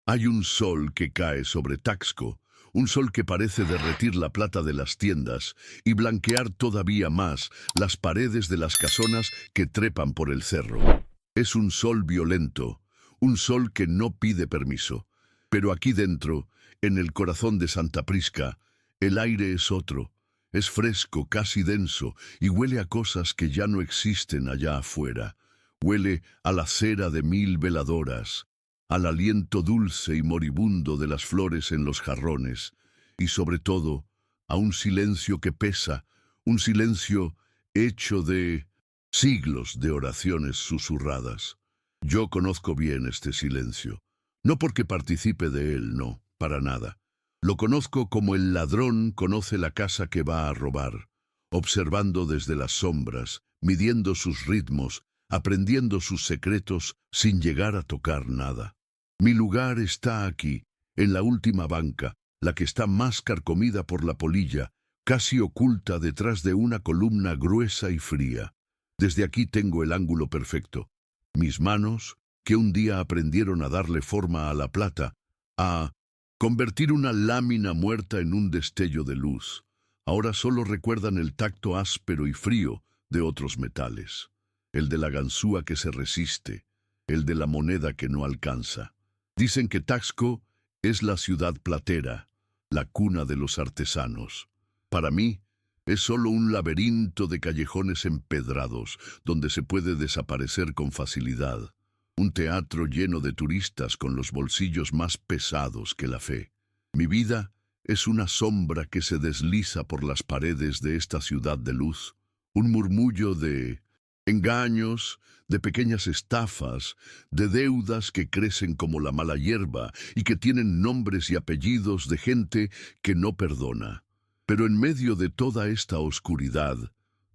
Hay un sol que cae sobre Taxco, un sol que parece derretir la plata de las tiendas y blanquear todavía más las paredes de las casonas que trepan por el cerro. Es un sol violento, un sol que no pide permiso. Pero aquí dentro, en el corazón de Santa Prisca, el aire es otro. Es fresco, casi denso, y huele a cosas que ya no existen allá afuera. Huele a la cera de 1000 veladoras, al aliento dulce y moribundo de las flores en los jarrones, y sobre todo, a un silencio que pesa, un silencio hecho de siglos de oraciones susurradas. Yo conozco bien este silencio, no porque participe de él, no, para nada. Lo conozco como el ladrón conoce la casa que va a robar, observando desde las sombras, midiendo sus ritmos, aprendiendo sus secretos sin llegar a tocar nada. Mi lugar está aquí, en la última banca, la que está más carcomida por la polilla, casi oculta detrás de una columna gruesa y fría. Desde aquí tengo el ángulo perfecto. Mis manos, que un día aprendieron a darle forma a la plata, a convertir una lámina muerta en un destello de luz, ahora solo recuerdan el tacto áspero y frío de otros metales. El de la ganzúa que se resiste, el de la moneda que no alcanza. Dicen que Taxco es la ciudad platera, la cuna de los artesanos. Para mí, es solo un laberinto de callejones empedrados, donde se puede desaparecer con facilidad. Un teatro lleno de turistas con los bolsillos más pesados que la fe. Mi vida es una sombra que se desliza por las paredes de esta ciudad de luz, un murmullo de engaños, de pequeñas estafas, de deudas que crecen como la mala hierba y que tienen nombres y apellidos de gente que no perdona. Pero en medio de toda esta oscuridad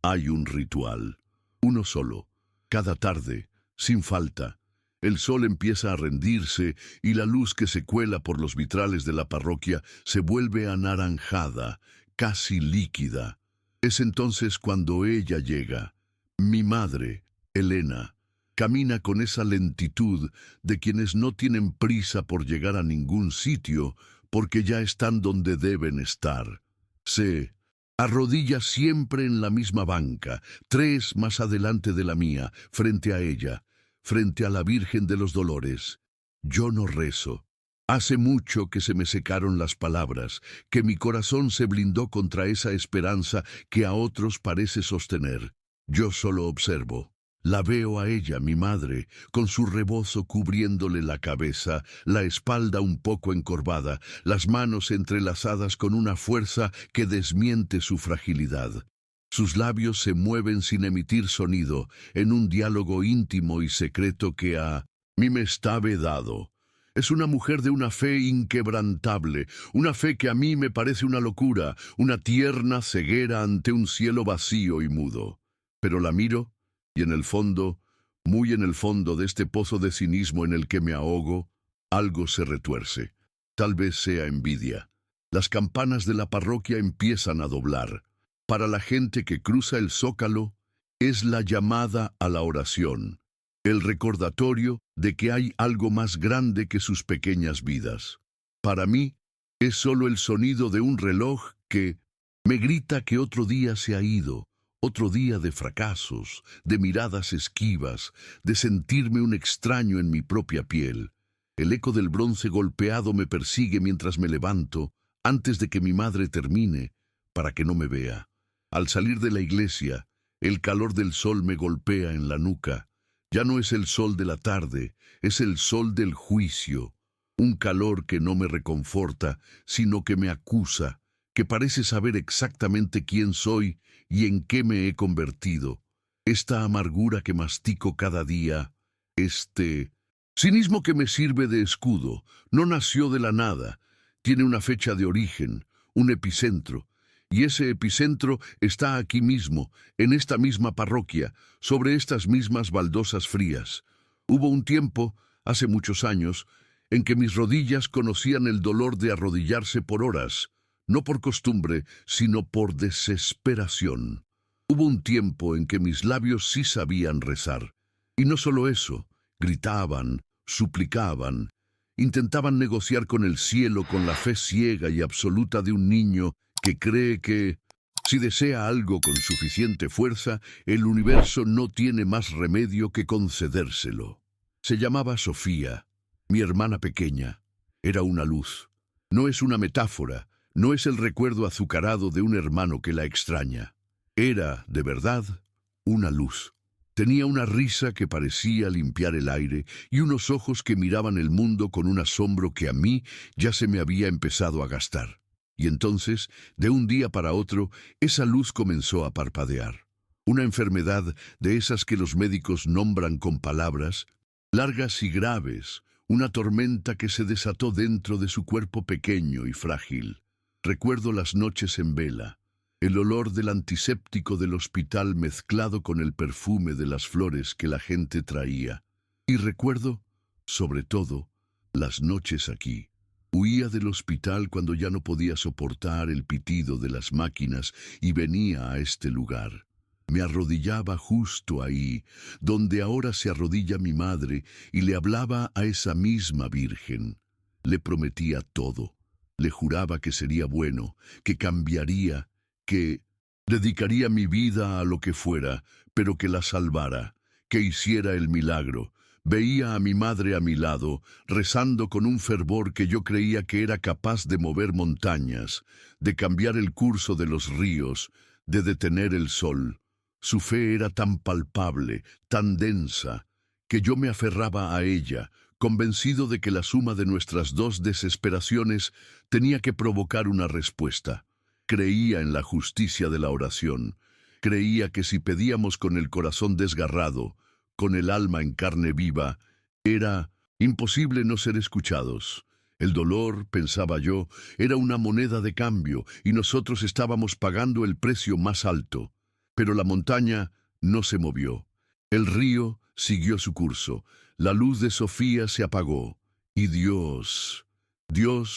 hay un ritual, uno solo, cada tarde, sin falta. El sol empieza a rendirse y la luz que se cuela por los vitrales de la parroquia se vuelve anaranjada, casi líquida. Es entonces cuando ella llega. Mi madre, Elena, camina con esa lentitud de quienes no tienen prisa por llegar a ningún sitio porque ya están donde deben estar. Se arrodilla siempre en la misma banca, 3 más adelante de la mía, frente a ella, frente a la Virgen de los Dolores. Yo no rezo. Hace mucho que se me secaron las palabras, que mi corazón se blindó contra esa esperanza que a otros parece sostener. Yo solo observo. La veo a ella, mi madre, con su rebozo cubriéndole la cabeza, la espalda un poco encorvada, las manos entrelazadas con una fuerza que desmiente su fragilidad. Sus labios se mueven sin emitir sonido, en un diálogo íntimo y secreto que a mí me está vedado. Es una mujer de una fe inquebrantable, una fe que a mí me parece una locura, una tierna ceguera ante un cielo vacío y mudo. Pero la miro, y en el fondo, muy en el fondo de este pozo de cinismo en el que me ahogo, algo se retuerce. Tal vez sea envidia. Las campanas de la parroquia empiezan a doblar. Para la gente que cruza el zócalo, es la llamada a la oración, el recordatorio de que hay algo más grande que sus pequeñas vidas. Para mí, es solo el sonido de un reloj que me grita que otro día se ha ido, otro día de fracasos, de miradas esquivas, de sentirme un extraño en mi propia piel. El eco del bronce golpeado me persigue mientras me levanto, antes de que mi madre termine, para que no me vea. Al salir de la iglesia, el calor del sol me golpea en la nuca. Ya no es el sol de la tarde, es el sol del juicio. Un calor que no me reconforta, sino que me acusa, que parece saber exactamente quién soy y en qué me he convertido. Esta amargura que mastico cada día, este cinismo que me sirve de escudo, no nació de la nada. Tiene una fecha de origen, un epicentro. Y ese epicentro está aquí mismo, en esta misma parroquia, sobre estas mismas baldosas frías. Hubo un tiempo, hace muchos años, en que mis rodillas conocían el dolor de arrodillarse por horas, no por costumbre, sino por desesperación. Hubo un tiempo en que mis labios sí sabían rezar. Y no solo eso, gritaban, suplicaban, Intentaban negociar con el cielo con la fe ciega y absoluta de un niño que cree que, si desea algo con suficiente fuerza, el universo no tiene más remedio que concedérselo. Se llamaba Sofía, mi hermana pequeña. Era una luz. No es una metáfora, no es el recuerdo azucarado de un hermano que la extraña. Era, de verdad, una luz. Tenía una risa que parecía limpiar el aire y unos ojos que miraban el mundo con un asombro que a mí ya se me había empezado a gastar. Y entonces, de un día para otro, esa luz comenzó a parpadear. Una enfermedad de esas que los médicos nombran con palabras, largas y graves, una tormenta que se desató dentro de su cuerpo pequeño y frágil. Recuerdo las noches en vela, el olor del antiséptico del hospital mezclado con el perfume de las flores que la gente traía. Y recuerdo, sobre todo, las noches aquí. Huía del hospital cuando ya no podía soportar el pitido de las máquinas y venía a este lugar. Me arrodillaba justo ahí, donde ahora se arrodilla mi madre, y le hablaba a esa misma Virgen. Le prometía todo. Le juraba que sería bueno, que cambiaría, que dedicaría mi vida a lo que fuera, pero que la salvara, que hiciera el milagro. Veía a mi madre a mi lado, rezando con un fervor que yo creía que era capaz de mover montañas, de cambiar el curso de los ríos, de detener el sol. Su fe era tan palpable, tan densa, que yo me aferraba a ella, convencido de que la suma de nuestras dos desesperaciones tenía que provocar una respuesta. Creía en la justicia de la oración. Creía que si pedíamos con el corazón desgarrado, con el alma en carne viva, era imposible no ser escuchados. El dolor, pensaba yo, era una moneda de cambio y nosotros estábamos pagando el precio más alto. Pero la montaña no se movió. El río siguió su curso. La luz de Sofía se apagó. Y Dios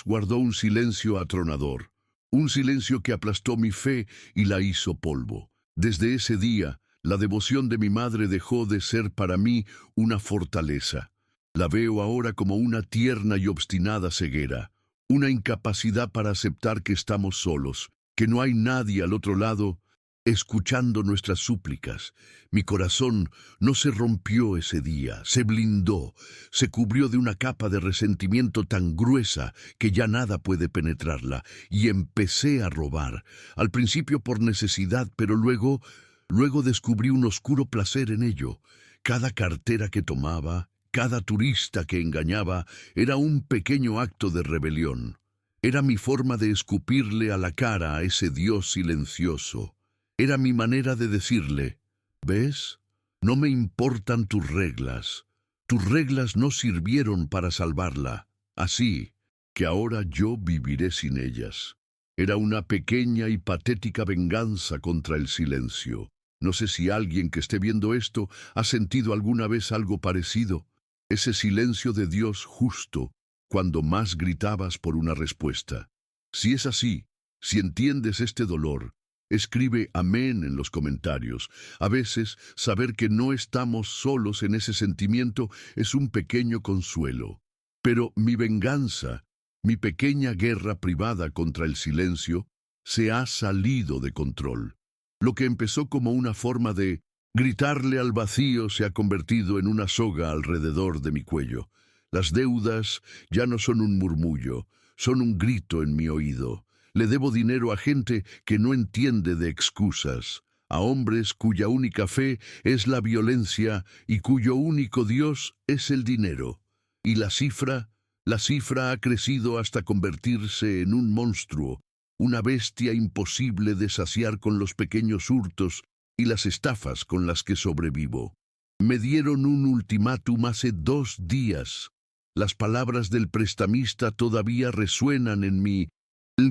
guardó un silencio atronador. Un silencio que aplastó mi fe y la hizo polvo. Desde ese día, la devoción de mi madre dejó de ser para mí una fortaleza. La veo ahora como una tierna y obstinada ceguera, una incapacidad para aceptar que estamos solos, que no hay nadie al otro lado escuchando nuestras súplicas. Mi corazón no se rompió ese día, se blindó, se cubrió de una capa de resentimiento tan gruesa que ya nada puede penetrarla, y empecé a robar, al principio por necesidad, pero luego descubrí un oscuro placer en ello. Cada cartera que tomaba, cada turista que engañaba, era un pequeño acto de rebelión. Era mi forma de escupirle a la cara a ese Dios silencioso. Era mi manera de decirle, ¿ves? No me importan tus reglas. Tus reglas no sirvieron para salvarla. Así que ahora yo viviré sin ellas. Era una pequeña y patética venganza contra el silencio. No sé si alguien que esté viendo esto ha sentido alguna vez algo parecido. Ese silencio de Dios justo, cuando más gritabas por una respuesta. Si es así, si entiendes este dolor, escribe amén en los comentarios. A veces, saber que no estamos solos en ese sentimiento es un pequeño consuelo. Pero mi venganza, mi pequeña guerra privada contra el silencio, se ha salido de control. Lo que empezó como una forma de gritarle al vacío se ha convertido en una soga alrededor de mi cuello. Las deudas ya no son un murmullo, son un grito en mi oído. Le debo dinero a gente que no entiende de excusas, a hombres cuya única fe es la violencia y cuyo único Dios es el dinero. Y la cifra ha crecido hasta convertirse en un monstruo, una bestia imposible de saciar con los pequeños hurtos y las estafas con las que sobrevivo. Me dieron un ultimátum hace 2 días. Las palabras del prestamista todavía resuenan en mi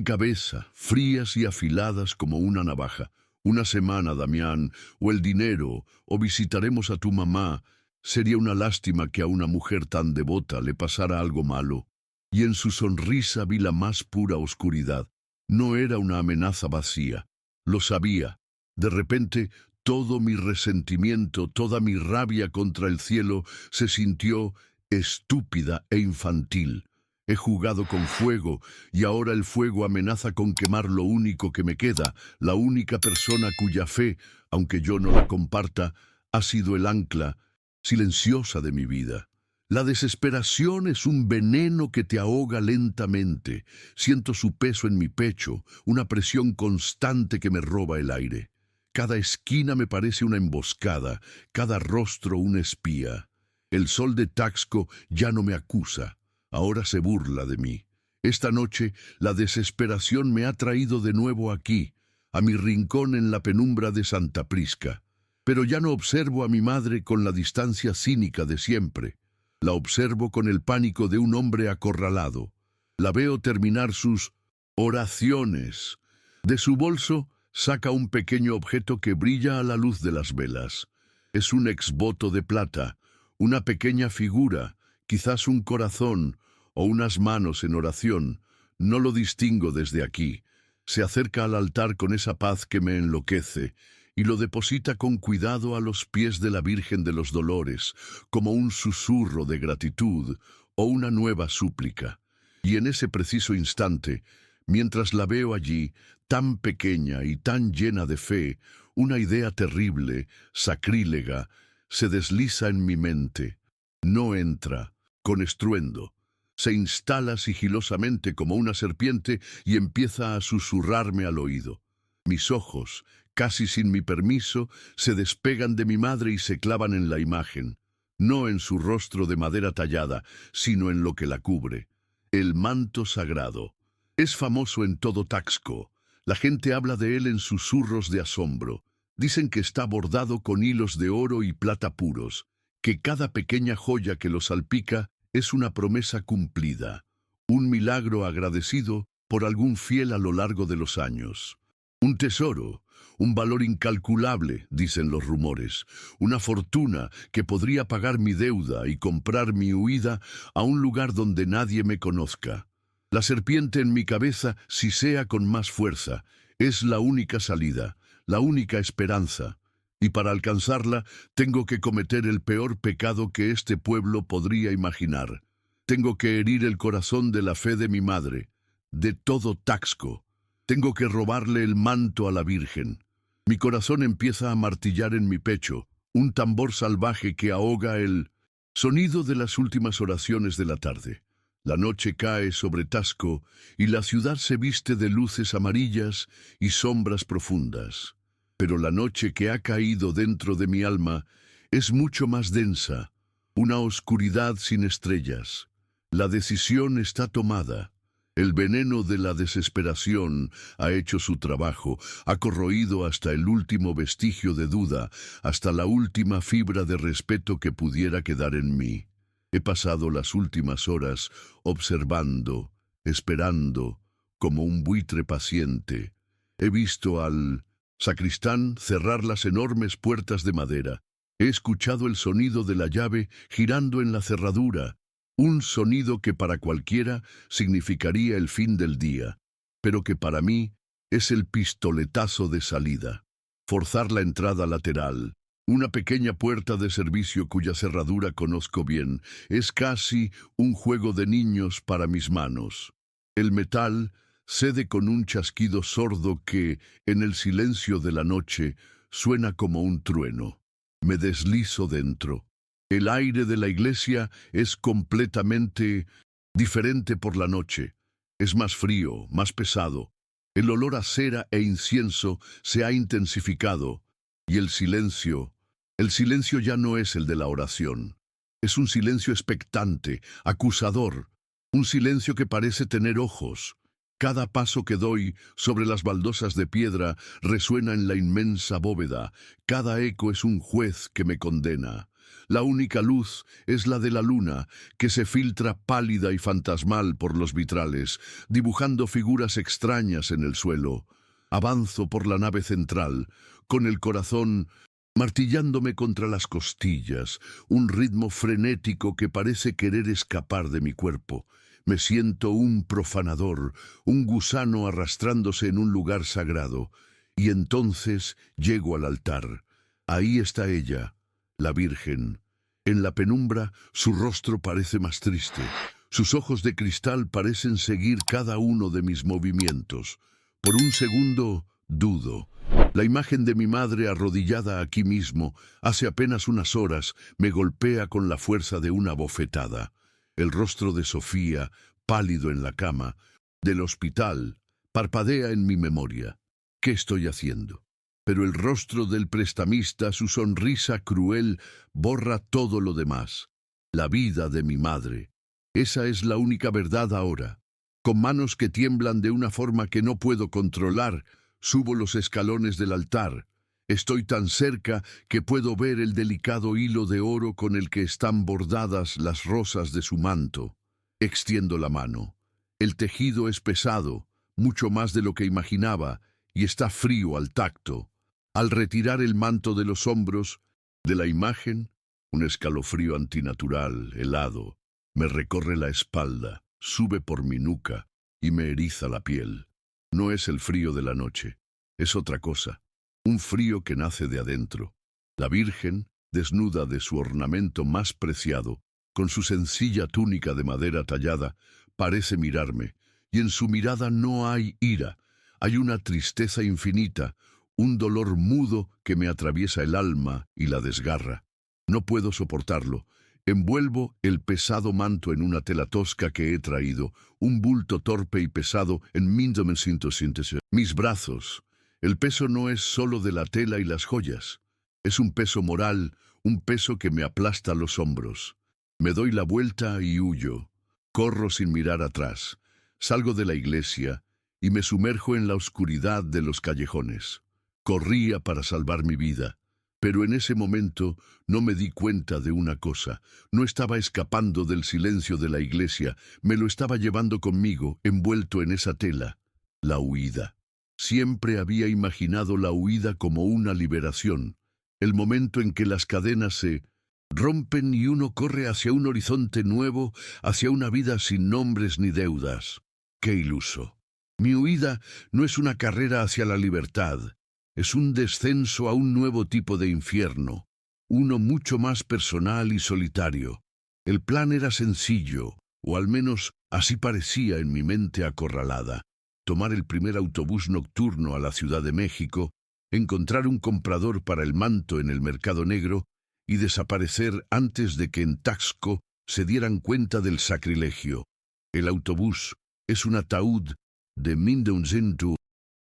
cabeza, frías y afiladas como una navaja. Una semana, Damián, o el dinero, o visitaremos a tu mamá. Sería una lástima que a una mujer tan devota le pasara algo malo. Y en su sonrisa vi la más pura oscuridad. No era una amenaza vacía. Lo sabía. De repente, todo mi resentimiento, toda mi rabia contra el cielo se sintió estúpida e infantil. He jugado con fuego y ahora el fuego amenaza con quemar lo único que me queda, la única persona cuya fe, aunque yo no la comparta, ha sido el ancla silenciosa de mi vida. La desesperación es un veneno que te ahoga lentamente. Siento su peso en mi pecho, una presión constante que me roba el aire. Cada esquina me parece una emboscada, cada rostro un espía. El sol de Taxco ya no me acusa, ahora se burla de mí. Esta noche la desesperación me ha traído de nuevo aquí, a mi rincón en la penumbra de Santa Prisca. Pero ya no observo a mi madre con la distancia cínica de siempre. La observo con el pánico de un hombre acorralado. La veo terminar sus oraciones. De su bolso saca un pequeño objeto que brilla a la luz de las velas. Es un exvoto de plata, una pequeña figura, quizás un corazón o unas manos en oración. No lo distingo desde aquí. Se acerca al altar con esa paz que me enloquece y lo deposita con cuidado a los pies de la Virgen de los Dolores, como un susurro de gratitud o una nueva súplica. Y en ese preciso instante, mientras la veo allí, tan pequeña y tan llena de fe, una idea terrible, sacrílega, se desliza en mi mente. No entra, con estruendo. Se instala sigilosamente como una serpiente y empieza a susurrarme al oído. Mis ojos, casi sin mi permiso, se despegan de mi madre y se clavan en la imagen, no en su rostro de madera tallada, sino en lo que la cubre. El manto sagrado. Es famoso en todo Taxco. La gente habla de él en susurros de asombro. Dicen que está bordado con hilos de oro y plata puros, que cada pequeña joya que lo salpica es una promesa cumplida, un milagro agradecido por algún fiel a lo largo de los años. Un tesoro, un valor incalculable, dicen los rumores, una fortuna que podría pagar mi deuda y comprar mi huida a un lugar donde nadie me conozca. La serpiente en mi cabeza sisea con más fuerza, es la única salida, la única esperanza, y para alcanzarla tengo que cometer el peor pecado que este pueblo podría imaginar. Tengo que herir el corazón de la fe de mi madre, de todo Taxco. Tengo que robarle el manto a la Virgen. Mi corazón empieza a martillar en mi pecho, un tambor salvaje que ahoga el sonido de las últimas oraciones de la tarde. La noche cae sobre Taxco y la ciudad se viste de luces amarillas y sombras profundas. Pero la noche que ha caído dentro de mi alma es mucho más densa, una oscuridad sin estrellas. La decisión está tomada. El veneno de la desesperación ha hecho su trabajo, ha corroído hasta el último vestigio de duda, hasta la última fibra de respeto que pudiera quedar en mí. He pasado las últimas horas observando, esperando, como un buitre paciente. He visto al sacristán cerrar las enormes puertas de madera. He escuchado el sonido de la llave girando en la cerradura, un sonido que para cualquiera significaría el fin del día, pero que para mí es el pistoletazo de salida. Forzar la entrada lateral, una pequeña puerta de servicio cuya cerradura conozco bien, es casi un juego de niños para mis manos. El metal cede con un chasquido sordo que, en el silencio de la noche, suena como un trueno. Me deslizo dentro. El aire de la iglesia es completamente diferente por la noche. Es más frío, más pesado. El olor a cera e incienso se ha intensificado. Y el silencio ya no es el de la oración. Es un silencio expectante, acusador. Un silencio que parece tener ojos. Cada paso que doy sobre las baldosas de piedra resuena en la inmensa bóveda. Cada eco es un juez que me condena. La única luz es la de la luna, que se filtra pálida y fantasmal por los vitrales, dibujando figuras extrañas en el suelo. Avanzo por la nave central, con el corazón martillándome contra las costillas, un ritmo frenético que parece querer escapar de mi cuerpo. Me siento un profanador, un gusano arrastrándose en un lugar sagrado. Y entonces llego al altar. Ahí está ella, la Virgen. En la penumbra, su rostro parece más triste. Sus ojos de cristal parecen seguir cada uno de mis movimientos. Por un segundo, dudo. La imagen de mi madre arrodillada aquí mismo, hace apenas unas horas, me golpea con la fuerza de una bofetada. El rostro de Sofía, pálido en la cama, del hospital, parpadea en mi memoria. ¿Qué estoy haciendo? Pero el rostro del prestamista, su sonrisa cruel, borra todo lo demás. La vida de mi madre. Esa es la única verdad ahora. Con manos que tiemblan de una forma que no puedo controlar, subo los escalones del altar. Estoy tan cerca que puedo ver el delicado hilo de oro con el que están bordadas las rosas de su manto. Extiendo la mano. El tejido es pesado, mucho más de lo que imaginaba, y está frío al tacto. Al retirar el manto de los hombros de la imagen, un escalofrío antinatural, helado, me recorre la espalda, sube por mi nuca y me eriza la piel. No es el frío de la noche, es otra cosa, un frío que nace de adentro. La Virgen, desnuda de su ornamento más preciado, con su sencilla túnica de madera tallada, parece mirarme, y en su mirada no hay ira, hay una tristeza infinita, un dolor mudo que me atraviesa el alma y la desgarra. No puedo soportarlo. Envuelvo el pesado manto en una tela tosca que he traído, un bulto torpe y pesado en 1900. Mis brazos. El peso no es solo de la tela y las joyas. Es un peso moral, un peso que me aplasta los hombros. Me doy la vuelta y huyo. Corro sin mirar atrás. Salgo de la iglesia y me sumerjo en la oscuridad de los callejones. Corría para salvar mi vida, pero en ese momento no me di cuenta de una cosa. No estaba escapando del silencio de la iglesia, me lo estaba llevando conmigo, envuelto en esa tela. La huida. Siempre había imaginado la huida como una liberación, el momento en que las cadenas se rompen y uno corre hacia un horizonte nuevo, hacia una vida sin nombres ni deudas. ¡Qué iluso! Mi huida no es una carrera hacia la libertad. Es un descenso a un nuevo tipo de infierno, uno mucho más personal y solitario. El plan era sencillo, o al menos así parecía en mi mente acorralada. Tomar el primer autobús nocturno a la Ciudad de México, encontrar un comprador para el manto en el mercado negro y desaparecer antes de que en Taxco se dieran cuenta del sacrilegio. El autobús es un ataúd de 1900.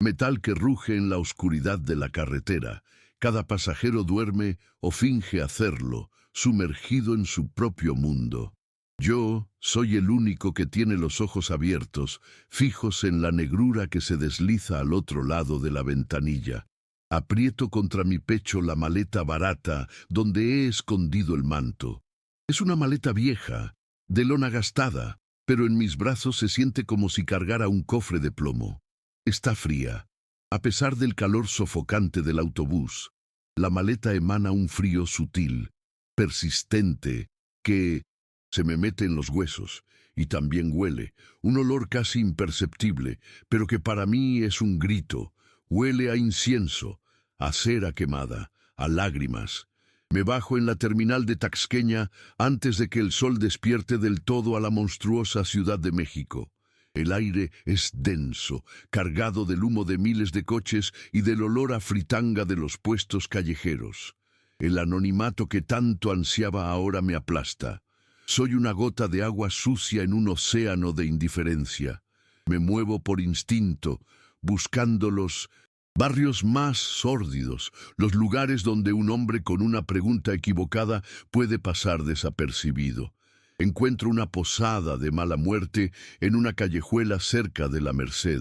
Metal que ruge en la oscuridad de la carretera. Cada pasajero duerme o finge hacerlo, sumergido en su propio mundo. Yo soy el único que tiene los ojos abiertos, fijos en la negrura que se desliza al otro lado de la ventanilla. Aprieto contra mi pecho la maleta barata donde he escondido el manto. Es una maleta vieja, de lona gastada, pero en mis brazos se siente como si cargara un cofre de plomo. Está fría. A pesar del calor sofocante del autobús, la maleta emana un frío sutil, persistente, que se me mete en los huesos y también huele, un olor casi imperceptible, pero que para mí es un grito. Huele a incienso, a cera quemada, a lágrimas. Me bajo en la terminal de Taxqueña antes de que el sol despierte del todo a la monstruosa Ciudad de México. El aire es denso, cargado del humo de miles de coches y del olor a fritanga de los puestos callejeros. El anonimato que tanto ansiaba ahora me aplasta. Soy una gota de agua sucia en un océano de indiferencia. Me muevo por instinto, buscando los barrios más sórdidos, los lugares donde un hombre con una pregunta equivocada puede pasar desapercibido. Encuentro una posada de mala muerte en una callejuela cerca de la Merced,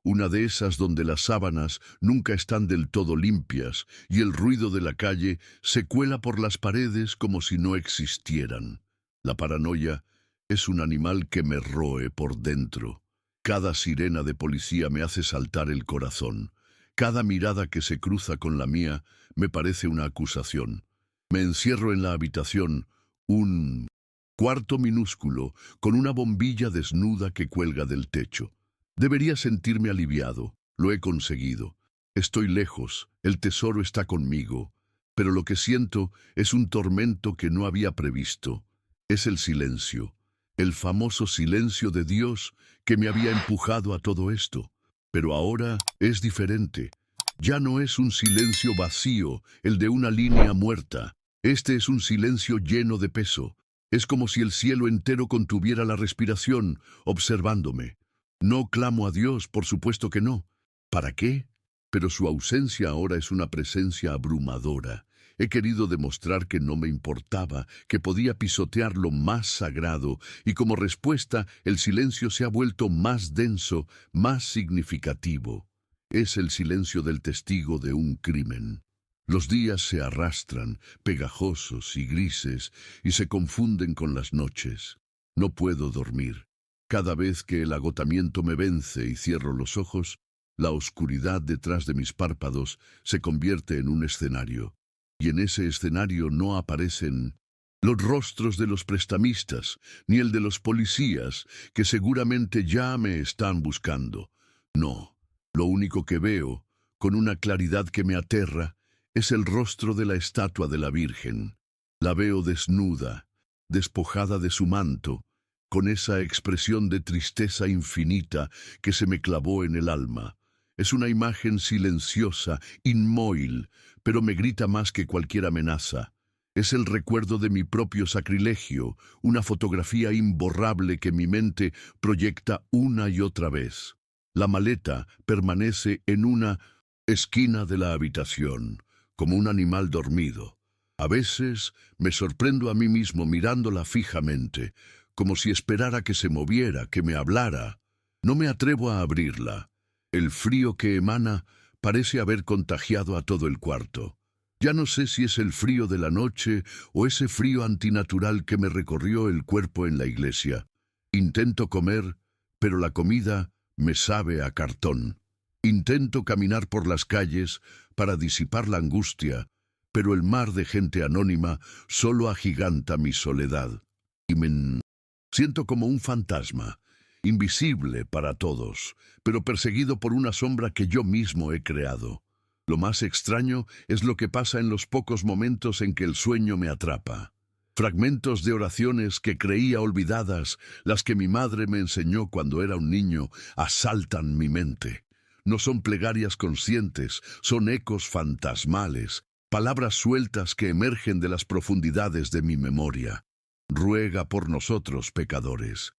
una de esas donde las sábanas nunca están del todo limpias y el ruido de la calle se cuela por las paredes como si no existieran. La paranoia es un animal que me roe por dentro. Cada sirena de policía me hace saltar el corazón. Cada mirada que se cruza con la mía me parece una acusación. Me encierro en la habitación, un cuarto minúsculo, con una bombilla desnuda que cuelga del techo. Debería sentirme aliviado. Lo he conseguido. Estoy lejos. El tesoro está conmigo. pero lo que siento es un tormento que no había previsto. Es el silencio, el famoso silencio de Dios que me había empujado a todo esto. Pero ahora es diferente. Ya no es un silencio vacío, el de una línea muerta. Este es un silencio lleno de peso. Es como si el cielo entero contuviera la respiración, observándome. No clamo a Dios, por supuesto que no. ¿Para qué? Pero su ausencia ahora es una presencia abrumadora. He querido demostrar que no me importaba, que podía pisotear lo más sagrado, y como respuesta el silencio se ha vuelto más denso, más significativo. Es el silencio del testigo de un crimen. Los días se arrastran, pegajosos y grises, y se confunden con las noches. No puedo dormir. Cada vez que el agotamiento me vence y cierro los ojos, la oscuridad detrás de mis párpados se convierte en un escenario. Y en ese escenario no aparecen los rostros de los prestamistas, ni el de los policías, que seguramente ya me están buscando. No, lo único que veo, con una claridad que me aterra, es el rostro de la estatua de la Virgen. La veo desnuda, despojada de su manto, con esa expresión de tristeza infinita que se me clavó en el alma. Es una imagen silenciosa, inmóvil, pero me grita más que cualquier amenaza. Es el recuerdo de mi propio sacrilegio, una fotografía imborrable que mi mente proyecta una y otra vez. La maleta permanece en una esquina de la habitación, como un animal dormido. A veces me sorprendo a mí mismo mirándola fijamente, como si esperara que se moviera, que me hablara. No me atrevo a abrirla. El frío que emana parece haber contagiado a todo el cuarto. Ya no sé si es el frío de la noche o ese frío antinatural que me recorrió el cuerpo en la iglesia. Intento comer, pero la comida me sabe a cartón. Intento caminar por las calles para disipar la angustia, pero el mar de gente anónima solo agiganta mi soledad. Y me siento como un fantasma, invisible para todos, pero perseguido por una sombra que yo mismo he creado. Lo más extraño es lo que pasa en los pocos momentos en que el sueño me atrapa. Fragmentos de oraciones que creía olvidadas, las que mi madre me enseñó cuando era un niño, asaltan mi mente. No son plegarias conscientes, son ecos fantasmales, palabras sueltas que emergen de las profundidades de mi memoria. Ruega por nosotros, pecadores.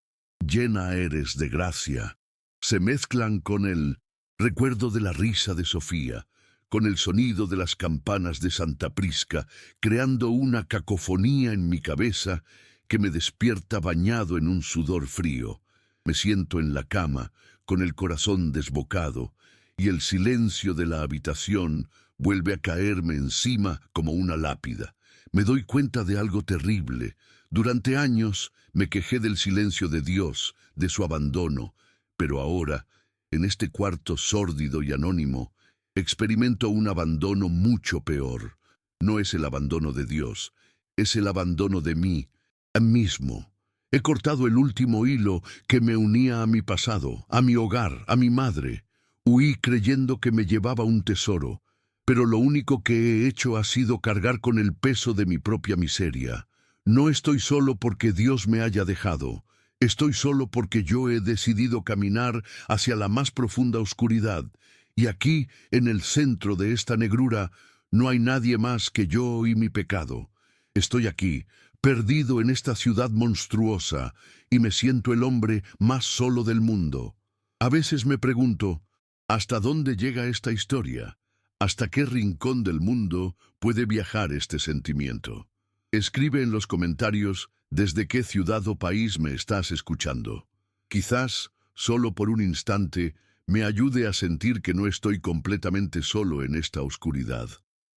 Llena eres de gracia. Se mezclan con el recuerdo de la risa de Sofía, con el sonido de las campanas de Santa Prisca, creando una cacofonía en mi cabeza que me despierta bañado en un sudor frío. Me siento en la cama, con el corazón desbocado, y el silencio de la habitación vuelve a caerme encima como una lápida. Me doy cuenta de algo terrible. Durante años me quejé del silencio de Dios, de su abandono, pero ahora, en este cuarto sórdido y anónimo, experimento un abandono mucho peor. No es el abandono de Dios, es el abandono de mí mismo. He cortado el último hilo que me unía a mi pasado, a mi hogar, a mi madre. Huí creyendo que me llevaba un tesoro, pero lo único que he hecho ha sido cargar con el peso de mi propia miseria. No estoy solo porque Dios me haya dejado. Estoy solo porque yo he decidido caminar hacia la más profunda oscuridad. Y aquí, en el centro de esta negrura, no hay nadie más que yo y mi pecado. Estoy aquí, perdido en esta ciudad monstruosa, y me siento el hombre más solo del mundo. A veces me pregunto, ¿hasta dónde llega esta historia? ¿Hasta qué rincón del mundo puede viajar este sentimiento? Escribe en los comentarios desde qué ciudad o país me estás escuchando. Quizás, solo por un instante, me ayude a sentir que no estoy completamente solo en esta oscuridad.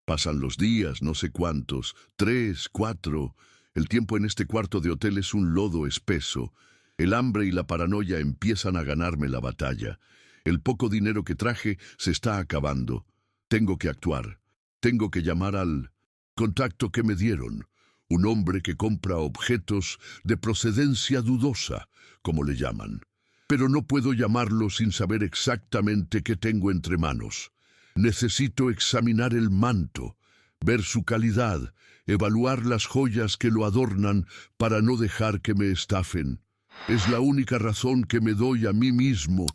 Pasan los días, no sé cuántos, 3, 4. El tiempo en este cuarto de hotel es un lodo espeso. El hambre y la paranoia empiezan a ganarme la batalla. El poco dinero que traje se está acabando. Tengo que actuar. Tengo que llamar al contacto que me dieron. Un hombre que compra objetos de procedencia dudosa, como le llaman. Pero no puedo llamarlo sin saber exactamente qué tengo entre manos. Necesito examinar el manto, ver su calidad, evaluar las joyas que lo adornan para no dejar que me estafen. Es la única razón que me doy a mí mismo,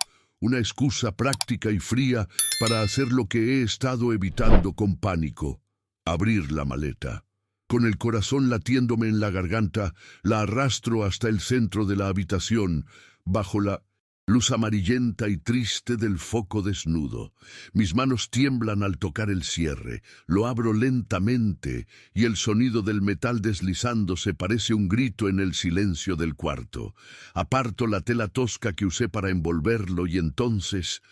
una excusa práctica y fría para hacer lo que he estado evitando con pánico: abrir la maleta. Con el corazón latiéndome en la garganta, la arrastro hasta el centro de la habitación, bajo la luz amarillenta y triste del foco desnudo. Mis manos tiemblan al tocar el cierre. Lo abro lentamente y el sonido del metal deslizándose parece un grito en el silencio del cuarto. Aparto la tela tosca que usé para envolverlo y entonces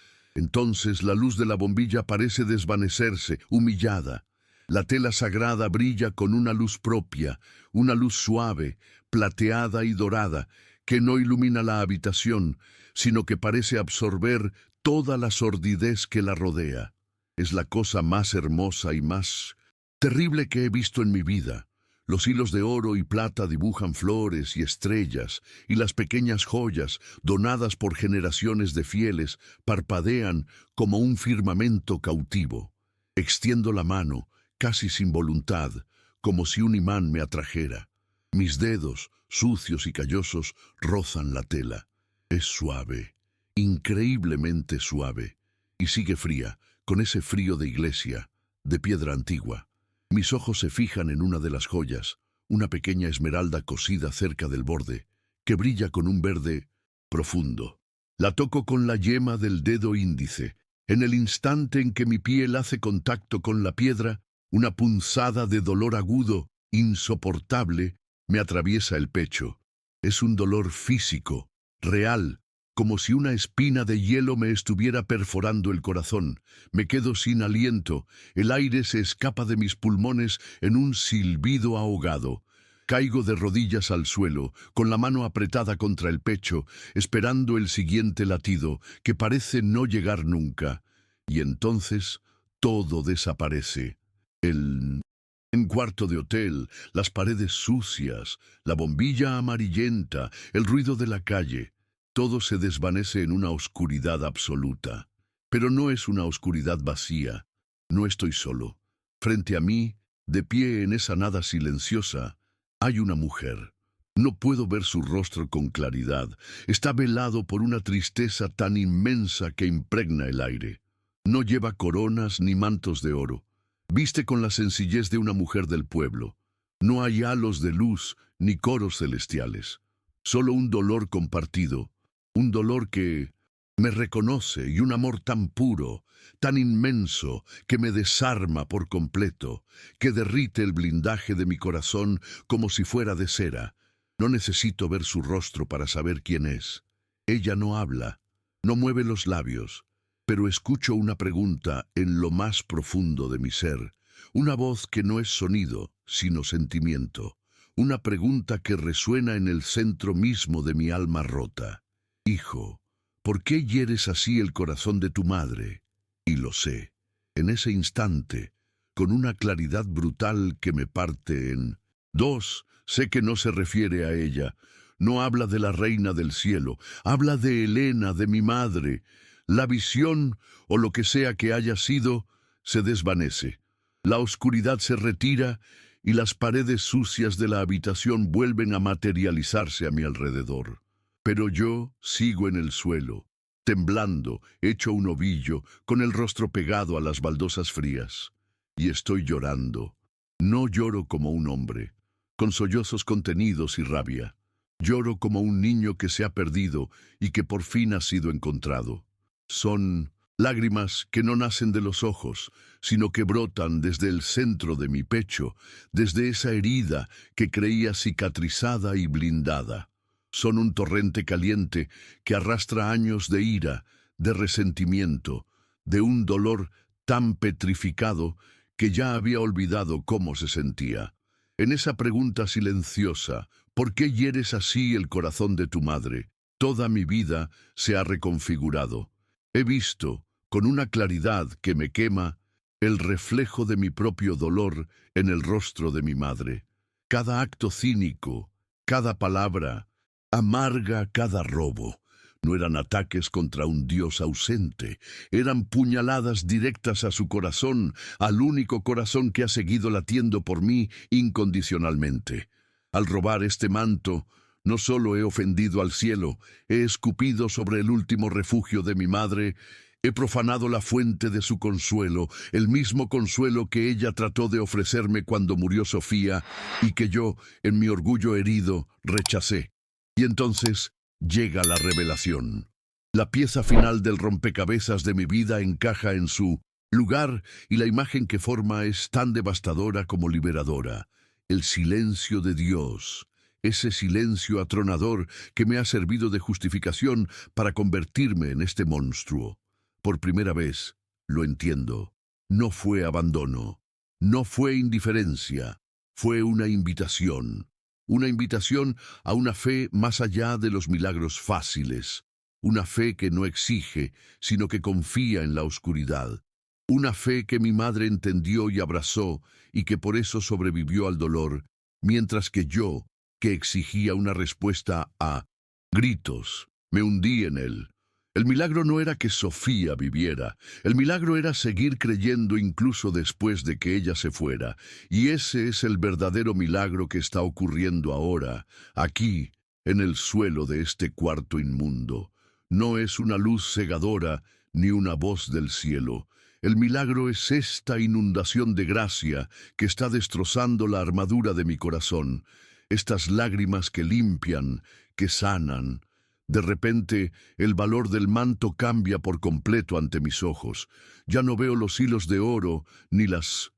la luz de la bombilla parece desvanecerse, humillada. La tela sagrada brilla con una luz propia, una luz suave, plateada y dorada, que no ilumina la habitación, sino que parece absorber toda la sordidez que la rodea. Es la cosa más hermosa y más terrible que he visto en mi vida. Los hilos de oro y plata dibujan flores y estrellas, y las pequeñas joyas, donadas por generaciones de fieles, parpadean como un firmamento cautivo. Extiendo la mano, casi sin voluntad, como si un imán me atrajera. Mis dedos, sucios y callosos, rozan la tela. Es suave, increíblemente suave, y sigue fría, con ese frío de iglesia, de piedra antigua. Mis ojos se fijan en una de las joyas, una pequeña esmeralda cosida cerca del borde, que brilla con un verde profundo. La toco con la yema del dedo índice. En el instante en que mi piel hace contacto con la piedra, una punzada de dolor agudo, insoportable, me atraviesa el pecho. Es un dolor físico, real, como si una espina de hielo me estuviera perforando el corazón. Me quedo sin aliento, el aire se escapa de mis pulmones en un silbido ahogado. Caigo de rodillas al suelo, con la mano apretada contra el pecho, esperando el siguiente latido, que parece no llegar nunca. Y entonces todo desaparece. En cuarto de hotel, las paredes sucias, la bombilla amarillenta, el ruido de la calle, todo se desvanece en una oscuridad absoluta. Pero no es una oscuridad vacía. No estoy solo. Frente a mí, de pie en esa nada silenciosa, hay una mujer. No puedo ver su rostro con claridad. Está velado por una tristeza tan inmensa que impregna el aire. No lleva coronas ni mantos de oro. Viste con la sencillez de una mujer del pueblo. No hay halos de luz ni coros celestiales. Solo un dolor compartido, un dolor que me reconoce y un amor tan puro, tan inmenso, que me desarma por completo, que derrite el blindaje de mi corazón como si fuera de cera. No necesito ver su rostro para saber quién es. Ella no habla, no mueve los labios, pero escucho una pregunta en lo más profundo de mi ser, una voz que no es sonido, sino sentimiento, una pregunta que resuena en el centro mismo de mi alma rota. Hijo, ¿por qué hieres así el corazón de tu madre? Y lo sé, en ese instante, con una claridad brutal que me parte en dos. Sé que no se refiere a ella, no habla de la reina del cielo, habla de Helena, de mi madre. La visión, o lo que sea que haya sido, se desvanece. La oscuridad se retira y las paredes sucias de la habitación vuelven a materializarse a mi alrededor. Pero yo sigo en el suelo, temblando, hecho un ovillo, con el rostro pegado a las baldosas frías. Y estoy llorando. No lloro como un hombre, con sollozos contenidos y rabia. Lloro como un niño que se ha perdido y que por fin ha sido encontrado. Son lágrimas que no nacen de los ojos, sino que brotan desde el centro de mi pecho, desde esa herida que creía cicatrizada y blindada. Son un torrente caliente que arrastra años de ira, de resentimiento, de un dolor tan petrificado que ya había olvidado cómo se sentía. En esa pregunta silenciosa, ¿por qué hieres así el corazón de tu madre? Toda mi vida se ha reconfigurado. He visto, con una claridad que me quema, el reflejo de mi propio dolor en el rostro de mi madre. Cada acto cínico, cada palabra, amarga cada robo. No eran ataques contra un Dios ausente, eran puñaladas directas a su corazón, al único corazón que ha seguido latiendo por mí incondicionalmente. Al robar este manto, no solo he ofendido al cielo, he escupido sobre el último refugio de mi madre, he profanado la fuente de su consuelo, el mismo consuelo que ella trató de ofrecerme cuando murió Sofía y que yo, en mi orgullo herido, rechacé. Y entonces llega la revelación. La pieza final del rompecabezas de mi vida encaja en su lugar y la imagen que forma es tan devastadora como liberadora. El silencio de Dios, ese silencio atronador que me ha servido de justificación para convertirme en este monstruo. Por primera vez, lo entiendo. No fue abandono, no fue indiferencia, fue una invitación. Una invitación a una fe más allá de los milagros fáciles. Una fe que no exige, sino que confía en la oscuridad. Una fe que mi madre entendió y abrazó y que por eso sobrevivió al dolor, mientras que yo, que exigía una respuesta a gritos, me hundí en él. El milagro no era que Sofía viviera, el milagro era seguir creyendo incluso después de que ella se fuera, y ese es el verdadero milagro que está ocurriendo ahora, aquí, en el suelo de este cuarto inmundo. No es una luz cegadora ni una voz del cielo. El milagro es esta inundación de gracia que está destrozando la armadura de mi corazón, estas lágrimas que limpian, que sanan. De repente, el valor del manto cambia por completo ante mis ojos. Ya no veo los hilos de oro ni las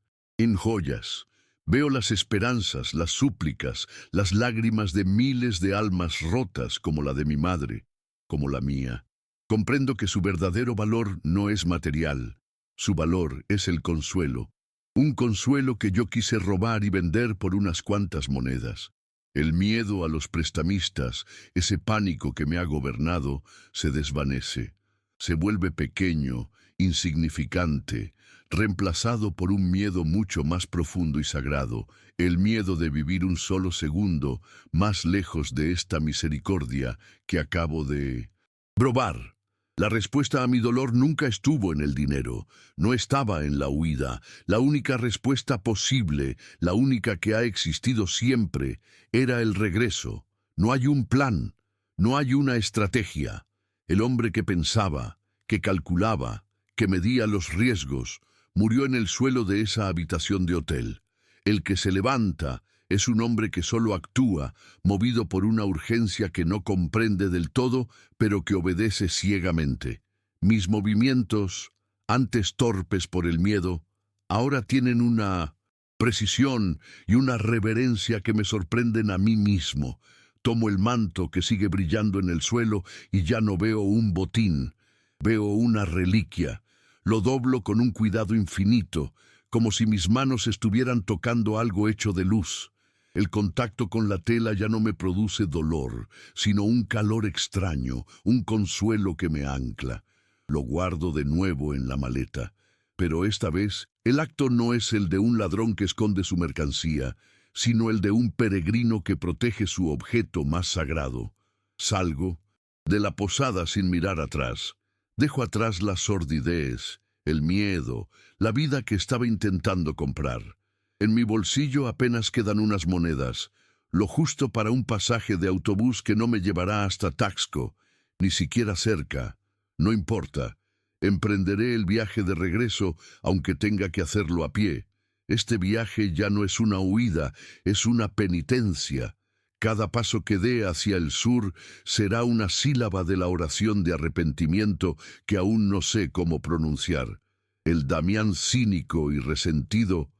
joyas. Veo las esperanzas, las súplicas, las lágrimas de miles de almas rotas como la de mi madre, como la mía. Comprendo que su verdadero valor no es material. Su valor es el consuelo. Un consuelo que yo quise robar y vender por unas cuantas monedas. El miedo a los prestamistas, ese pánico que me ha gobernado, se desvanece. Se vuelve pequeño, insignificante, reemplazado por un miedo mucho más profundo y sagrado, el miedo de vivir un solo segundo más lejos de esta misericordia que acabo de probar. La respuesta a mi dolor nunca estuvo en el dinero, no estaba en la huida. La única respuesta posible, la única que ha existido siempre, era el regreso. No hay un plan, no hay una estrategia. El hombre que pensaba, que calculaba, que medía los riesgos, murió en el suelo de esa habitación de hotel. El que se levanta es un hombre que solo actúa, movido por una urgencia que no comprende del todo, pero que obedece ciegamente. Mis movimientos, antes torpes por el miedo, ahora tienen una precisión y una reverencia que me sorprenden a mí mismo. Tomo el manto que sigue brillando en el suelo y ya no veo un botín, veo una reliquia. Lo doblo con un cuidado infinito, como si mis manos estuvieran tocando algo hecho de luz. El contacto con la tela ya no me produce dolor, sino un calor extraño, un consuelo que me ancla. Lo guardo de nuevo en la maleta. Pero esta vez, el acto no es el de un ladrón que esconde su mercancía, sino el de un peregrino que protege su objeto más sagrado. Salgo de la posada sin mirar atrás. Dejo atrás la sordidez, el miedo, la vida que estaba intentando comprar. En mi bolsillo apenas quedan unas monedas, lo justo para un pasaje de autobús que no me llevará hasta Taxco, ni siquiera cerca. No importa, emprenderé el viaje de regreso, aunque tenga que hacerlo a pie. Este viaje ya no es una huida, es una penitencia. Cada paso que dé hacia el sur será una sílaba de la oración de arrepentimiento que aún no sé cómo pronunciar. El Damián cínico y resentido,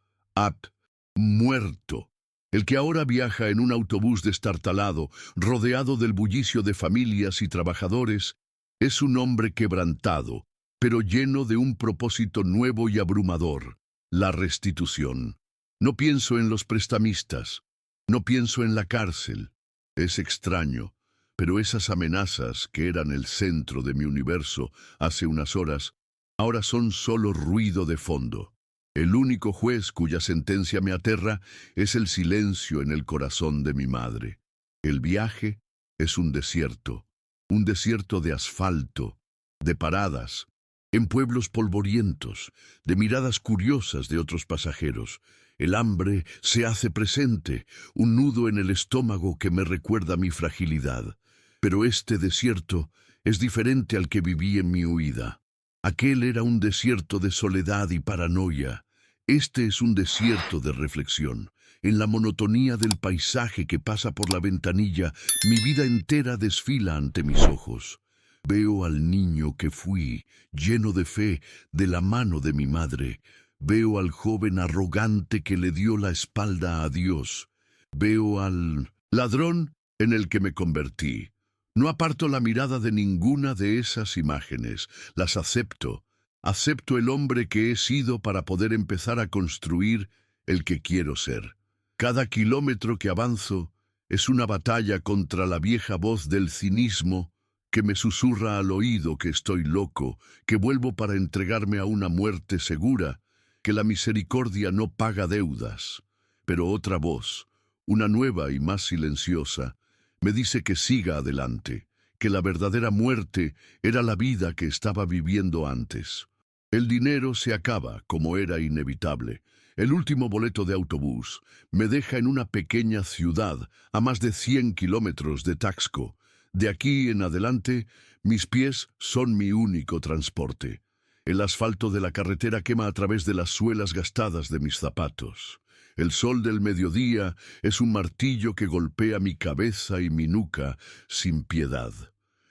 muerto. El que ahora viaja en un autobús destartalado, rodeado del bullicio de familias y trabajadores, es un hombre quebrantado, pero lleno de un propósito nuevo y abrumador, la restitución. No pienso en los prestamistas, no pienso en la cárcel. Es extraño, pero esas amenazas que eran el centro de mi universo hace unas horas, ahora son solo ruido de fondo. El único juez cuya sentencia me aterra es el silencio en el corazón de mi madre. El viaje es un desierto. un desierto de asfalto, de paradas, en pueblos polvorientos, de miradas curiosas de otros pasajeros. El hambre se hace presente, un nudo en el estómago que me recuerda mi fragilidad. Pero este desierto es diferente al que viví en mi huida. Aquel era un desierto de soledad y paranoia. Este es un desierto de reflexión. En la monotonía del paisaje que pasa por la ventanilla, mi vida entera desfila ante mis ojos. Veo al niño que fui, lleno de fe, de la mano de mi madre. Veo al joven arrogante que le dio la espalda a Dios. Veo al ladrón en el que me convertí. No aparto la mirada de ninguna de esas imágenes. Las acepto. Acepto el hombre que he sido para poder empezar a construir el que quiero ser. Cada kilómetro que avanzo es una batalla contra la vieja voz del cinismo que me susurra al oído que estoy loco, que vuelvo para entregarme a una muerte segura, que la misericordia no paga deudas. Pero otra voz, una nueva y más silenciosa, me dice que siga adelante, que la verdadera muerte era la vida que estaba viviendo antes. El dinero se acaba, como era inevitable. El último boleto de autobús me deja en una pequeña ciudad a más de 100 kilómetros de Taxco. De aquí en adelante, mis pies son mi único transporte. El asfalto de la carretera quema a través de las suelas gastadas de mis zapatos. El sol del mediodía es un martillo que golpea mi cabeza y mi nuca sin piedad.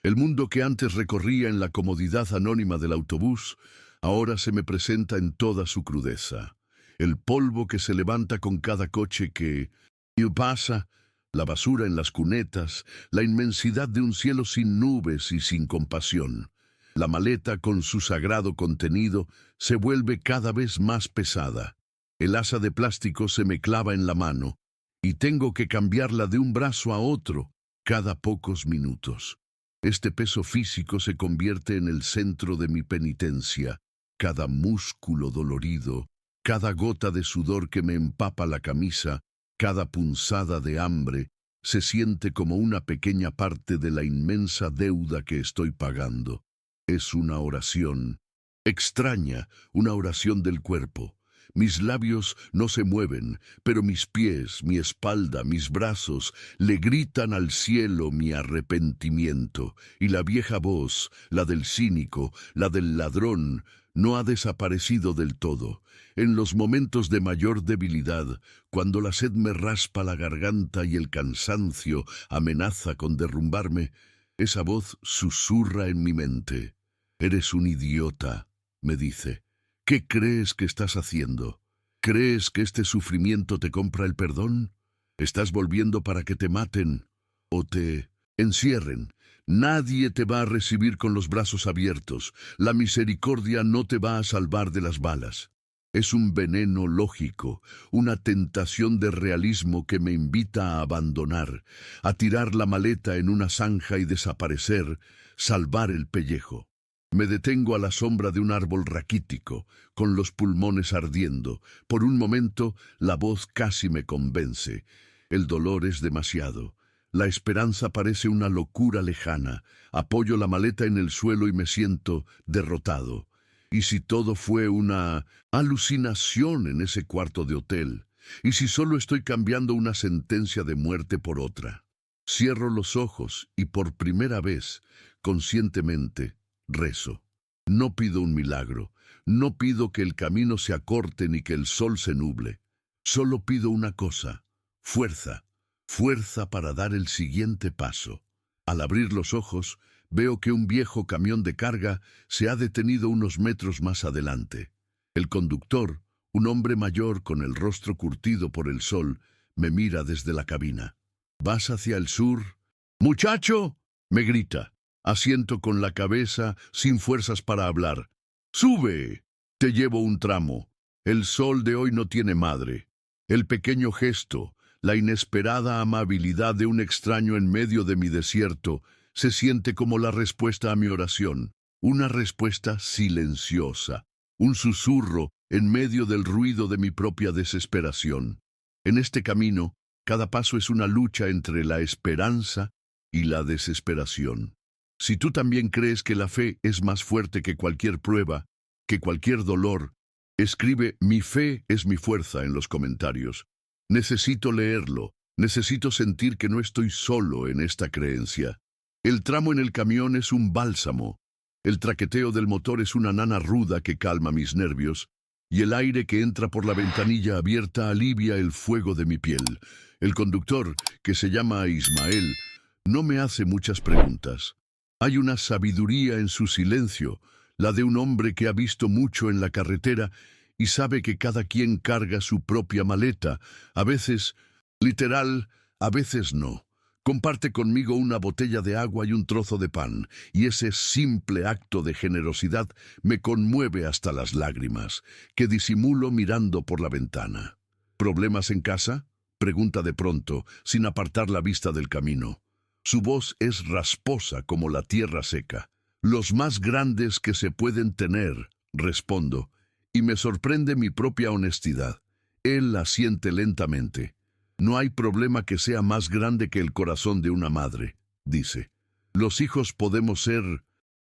El mundo que antes recorría en la comodidad anónima del autobús, ahora se me presenta en toda su crudeza. El polvo que se levanta con cada coche que pasa, la basura en las cunetas, la inmensidad de un cielo sin nubes y sin compasión. La maleta con su sagrado contenido se vuelve cada vez más pesada. El asa de plástico se me clava en la mano y tengo que cambiarla de un brazo a otro cada pocos minutos. Este peso físico se convierte en el centro de mi penitencia. Cada músculo dolorido, cada gota de sudor que me empapa la camisa, cada punzada de hambre, se siente como una pequeña parte de la inmensa deuda que estoy pagando. Es una oración extraña, una oración del cuerpo. Mis labios no se mueven, pero mis pies, mi espalda, mis brazos le gritan al cielo mi arrepentimiento, y la vieja voz, la del cínico, la del ladrón, no ha desaparecido del todo. En los momentos de mayor debilidad, cuando la sed me raspa la garganta y el cansancio amenaza con derrumbarme, esa voz susurra en mi mente. «Eres un idiota», me dice. «¿Qué crees que estás haciendo? ¿Crees que este sufrimiento te compra el perdón? ¿Estás volviendo para que te maten o te encierren? Nadie te va a recibir con los brazos abiertos. La misericordia no te va a salvar de las balas». Es un veneno lógico, una tentación de realismo que me invita a abandonar, a tirar la maleta en una zanja y desaparecer, salvar el pellejo. Me detengo a la sombra de un árbol raquítico, con los pulmones ardiendo. Por un momento, la voz casi me convence. El dolor es demasiado. La esperanza parece una locura lejana. Apoyo la maleta en el suelo y me siento derrotado. ¿Y si todo fue una alucinación en ese cuarto de hotel? ¿Y si solo estoy cambiando una sentencia de muerte por otra? Cierro los ojos y por primera vez, conscientemente, rezo. No pido un milagro, no pido que el camino se acorte ni que el sol se nuble. Solo pido una cosa, fuerza, fuerza para dar el siguiente paso. Al abrir los ojos, veo que un viejo camión de carga se ha detenido unos metros más adelante. El conductor, un hombre mayor con el rostro curtido por el sol, me mira desde la cabina. ¿Vas hacia el sur? ¡Muchacho!, me grita. Asiento con la cabeza, sin fuerzas para hablar. ¡Sube! Te llevo un tramo. El sol de hoy no tiene madre. El pequeño gesto, la inesperada amabilidad de un extraño en medio de mi desierto, se siente como la respuesta a mi oración. Una respuesta silenciosa. Un susurro en medio del ruido de mi propia desesperación. En este camino, cada paso es una lucha entre la esperanza y la desesperación. Si tú también crees que la fe es más fuerte que cualquier prueba, que cualquier dolor, escribe "Mi fe es mi fuerza" en los comentarios. Necesito leerlo, necesito sentir que no estoy solo en esta creencia. El tramo en el camión es un bálsamo, el traqueteo del motor es una nana ruda que calma mis nervios, y el aire que entra por la ventanilla abierta alivia el fuego de mi piel. El conductor, que se llama Ismael, no me hace muchas preguntas. Hay una sabiduría en su silencio, la de un hombre que ha visto mucho en la carretera y sabe que cada quien carga su propia maleta, a veces literal, a veces no. Comparte conmigo una botella de agua y un trozo de pan, y ese simple acto de generosidad me conmueve hasta las lágrimas, que disimulo mirando por la ventana. ¿Problemas en casa?, pregunta de pronto, sin apartar la vista del camino. Su voz es rasposa como la tierra seca. Los más grandes que se pueden tener, respondo, y me sorprende mi propia honestidad. Él asiente lentamente. No hay problema que sea más grande que el corazón de una madre, dice. Los hijos podemos ser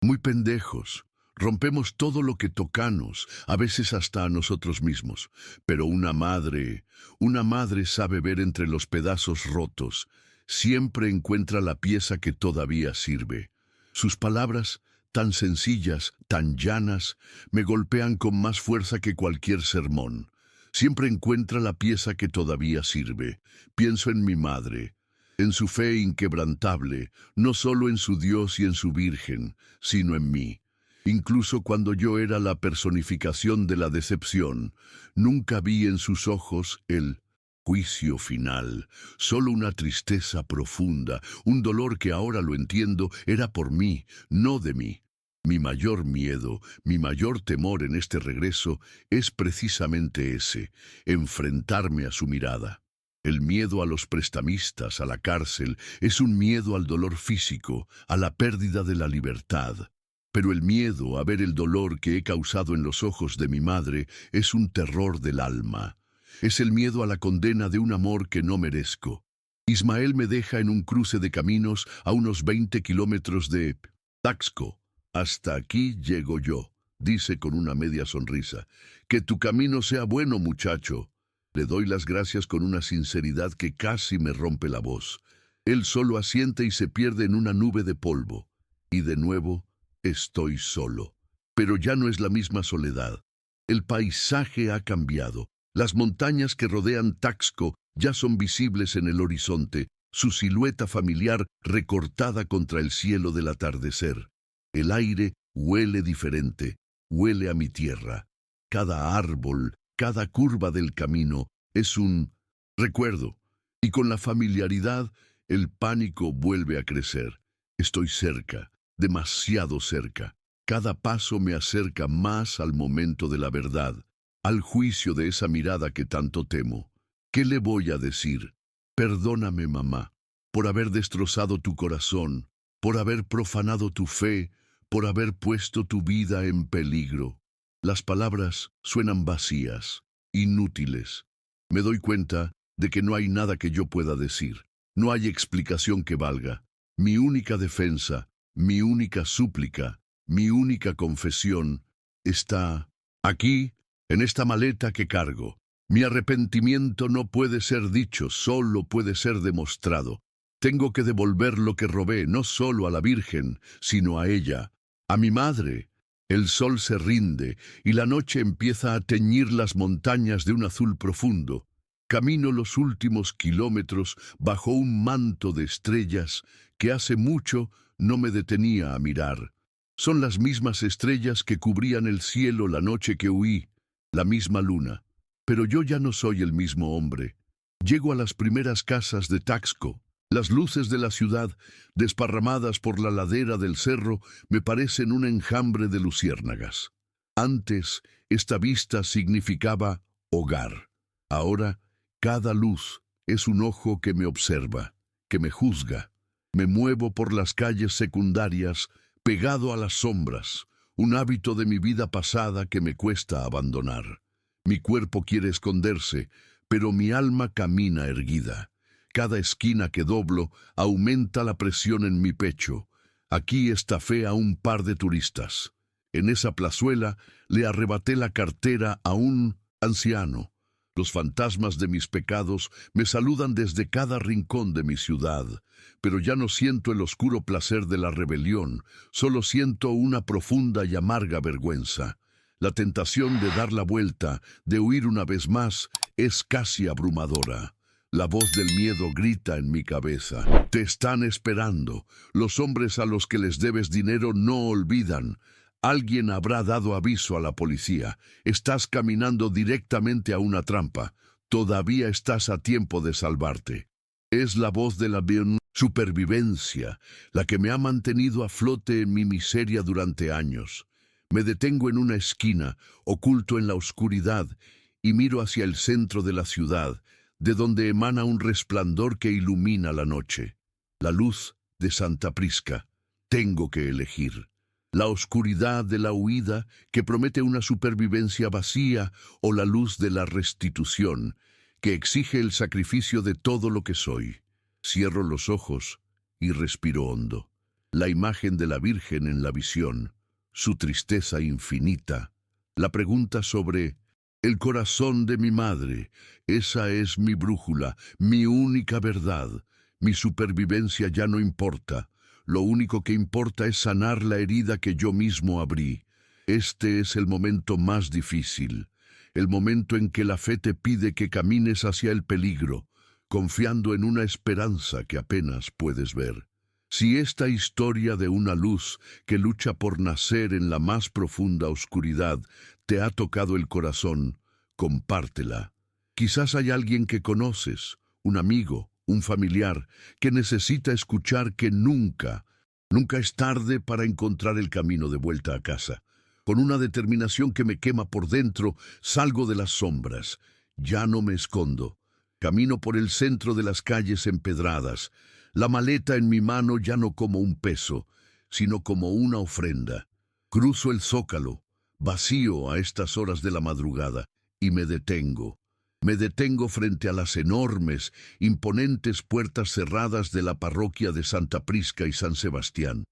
muy pendejos. Rompemos todo lo que tocamos, a veces hasta a nosotros mismos. Pero una madre sabe ver entre los pedazos rotos. Siempre encuentra la pieza que todavía sirve. Sus palabras, tan sencillas, tan llanas, me golpean con más fuerza que cualquier sermón. Siempre encuentra la pieza que todavía sirve. Pienso en mi madre, en su fe inquebrantable, no solo en su Dios y en su Virgen, sino en mí. Incluso cuando yo era la personificación de la decepción, nunca vi en sus ojos el juicio final, solo una tristeza profunda, un dolor que ahora lo entiendo era por mí, no de mí. Mi mayor miedo, mi mayor temor en este regreso es precisamente ese, enfrentarme a su mirada. El miedo a los prestamistas, a la cárcel, es un miedo al dolor físico, a la pérdida de la libertad. Pero el miedo a ver el dolor que he causado en los ojos de mi madre es un terror del alma. Es el miedo a la condena de un amor que no merezco. Ismael me deja en un cruce de caminos a unos 20 kilómetros de Taxco. Hasta aquí llego yo, dice con una media sonrisa. Que tu camino sea bueno, muchacho. Le doy las gracias con una sinceridad que casi me rompe la voz. Él solo asiente y se pierde en una nube de polvo. Y de nuevo, estoy solo. Pero ya no es la misma soledad. El paisaje ha cambiado. Las montañas que rodean Taxco ya son visibles en el horizonte, su silueta familiar recortada contra el cielo del atardecer. El aire huele diferente, huele a mi tierra. Cada árbol, cada curva del camino es un recuerdo. Y con la familiaridad, el pánico vuelve a crecer. Estoy cerca, demasiado cerca. Cada paso me acerca más al momento de la verdad, al juicio de esa mirada que tanto temo. ¿Qué le voy a decir? Perdóname, mamá, por haber destrozado tu corazón, por haber profanado tu fe, por haber puesto tu vida en peligro. Las palabras suenan vacías, inútiles. Me doy cuenta de que no hay nada que yo pueda decir. No hay explicación que valga. Mi única defensa, mi única súplica, mi única confesión está aquí, en esta maleta que cargo. Mi arrepentimiento no puede ser dicho, solo puede ser demostrado. Tengo que devolver lo que robé, no solo a la Virgen, sino a ella, a mi madre. El sol se rinde y la noche empieza a teñir las montañas de un azul profundo. Camino los últimos kilómetros bajo un manto de estrellas que hace mucho no me detenía a mirar. Son las mismas estrellas que cubrían el cielo la noche que huí, la misma luna. Pero yo ya no soy el mismo hombre. Llego a las primeras casas de Taxco. Las luces de la ciudad, desparramadas por la ladera del cerro, me parecen un enjambre de luciérnagas. Antes, esta vista significaba hogar. Ahora, cada luz es un ojo que me observa, que me juzga. Me muevo por las calles secundarias, pegado a las sombras, un hábito de mi vida pasada que me cuesta abandonar. Mi cuerpo quiere esconderse, pero mi alma camina erguida. Cada esquina que doblo aumenta la presión en mi pecho. Aquí estafé a un par de turistas. En esa plazuela le arrebaté la cartera a un anciano. Los fantasmas de mis pecados me saludan desde cada rincón de mi ciudad, pero ya no siento el oscuro placer de la rebelión, solo siento una profunda y amarga vergüenza. La tentación de dar la vuelta, de huir una vez más, es casi abrumadora. La voz del miedo grita en mi cabeza. Te están esperando. Los hombres a los que les debes dinero no olvidan. Alguien habrá dado aviso a la policía. Estás caminando directamente a una trampa. Todavía estás a tiempo de salvarte. Es la voz de la supervivencia, la que me ha mantenido a flote en mi miseria durante años. Me detengo en una esquina, oculto en la oscuridad, y miro hacia el centro de la ciudad, de donde emana un resplandor que ilumina la noche. La luz de Santa Prisca. Tengo que elegir. La oscuridad de la huida, que promete una supervivencia vacía, o la luz de la restitución, que exige el sacrificio de todo lo que soy. Cierro los ojos y respiro hondo. La imagen de la Virgen en la visión, su tristeza infinita, la pregunta sobre el corazón de mi madre, esa es mi brújula, mi única verdad. Mi supervivencia ya no importa. Lo único que importa es sanar la herida que yo mismo abrí. Este es el momento más difícil, el momento en que la fe te pide que camines hacia el peligro, confiando en una esperanza que apenas puedes ver. Si esta historia de una luz que lucha por nacer en la más profunda oscuridad te ha tocado el corazón, compártela. Quizás hay alguien que conoces, un amigo, un familiar, que necesita escuchar que nunca es tarde para encontrar el camino de vuelta a casa. Con una determinación que me quema por dentro, salgo de las sombras. Ya no me escondo. Camino por el centro de las calles empedradas. La maleta en mi mano ya no como un peso, sino como una ofrenda. Cruzo el zócalo, vacío a estas horas de la madrugada, y me detengo. Me detengo frente a las enormes, imponentes puertas cerradas de la parroquia de Santa Prisca y San Sebastián,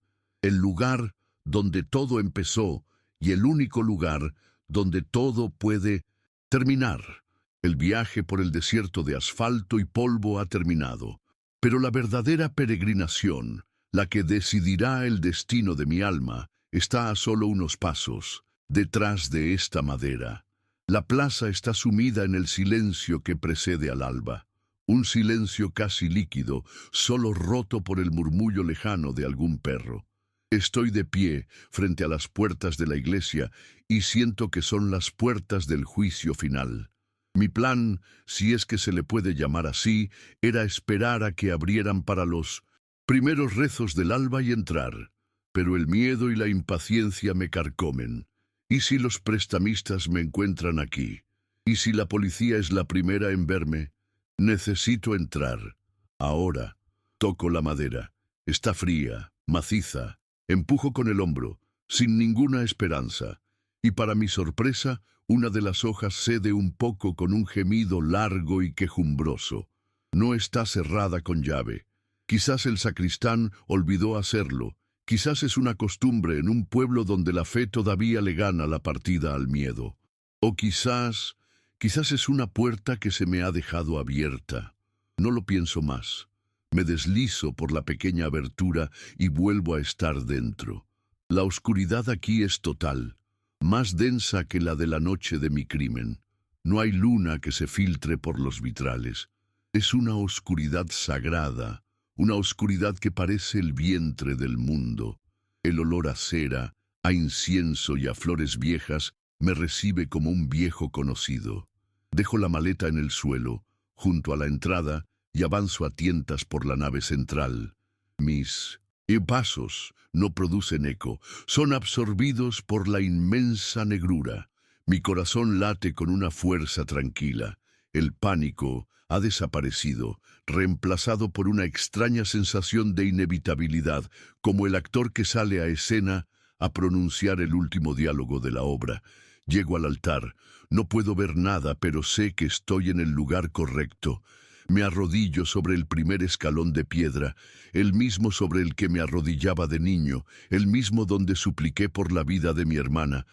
el lugar donde todo empezó y el único lugar donde todo puede terminar. El viaje por el desierto de asfalto y polvo ha terminado, pero la verdadera peregrinación, la que decidirá el destino de mi alma, está a solo unos pasos, detrás de esta madera. La plaza está sumida en el silencio que precede al alba, un silencio casi líquido, solo roto por el murmullo lejano de algún perro. Estoy de pie frente a las puertas de la iglesia y siento que son las puertas del juicio final. Mi plan, si es que se le puede llamar así, era esperar a que abrieran para los primeros rezos del alba y entrar, pero el miedo y la impaciencia me carcomen. ¿Y si los prestamistas me encuentran aquí? ¿Y si la policía es la primera en verme? Necesito entrar. Ahora. Toco la madera. Está fría, maciza. Empujo con el hombro, sin ninguna esperanza. Y para mi sorpresa, una de las hojas cede un poco con un gemido largo y quejumbroso. No está cerrada con llave. Quizás el sacristán olvidó hacerlo. Quizás es una costumbre en un pueblo donde la fe todavía le gana la partida al miedo. O quizás es una puerta que se me ha dejado abierta. No lo pienso más. Me deslizo por la pequeña abertura y vuelvo a estar dentro. La oscuridad aquí es total, más densa que la de la noche de mi crimen. No hay luna que se filtre por los vitrales. Es una oscuridad sagrada. Una oscuridad que parece el vientre del mundo. El olor a cera, a incienso y a flores viejas me recibe como un viejo conocido. Dejo la maleta en el suelo, junto a la entrada, y avanzo a tientas por la nave central. Mis pasos no producen eco, son absorbidos por la inmensa negrura. Mi corazón late con una fuerza tranquila. El pánico ha desaparecido, reemplazado por una extraña sensación de inevitabilidad, como el actor que sale a escena a pronunciar el último diálogo de la obra. Llego al altar. No puedo ver nada, pero sé que estoy en el lugar correcto. Me arrodillo sobre el primer escalón de piedra, el mismo sobre el que me arrodillaba de niño, el mismo donde supliqué por la vida de mi hermana.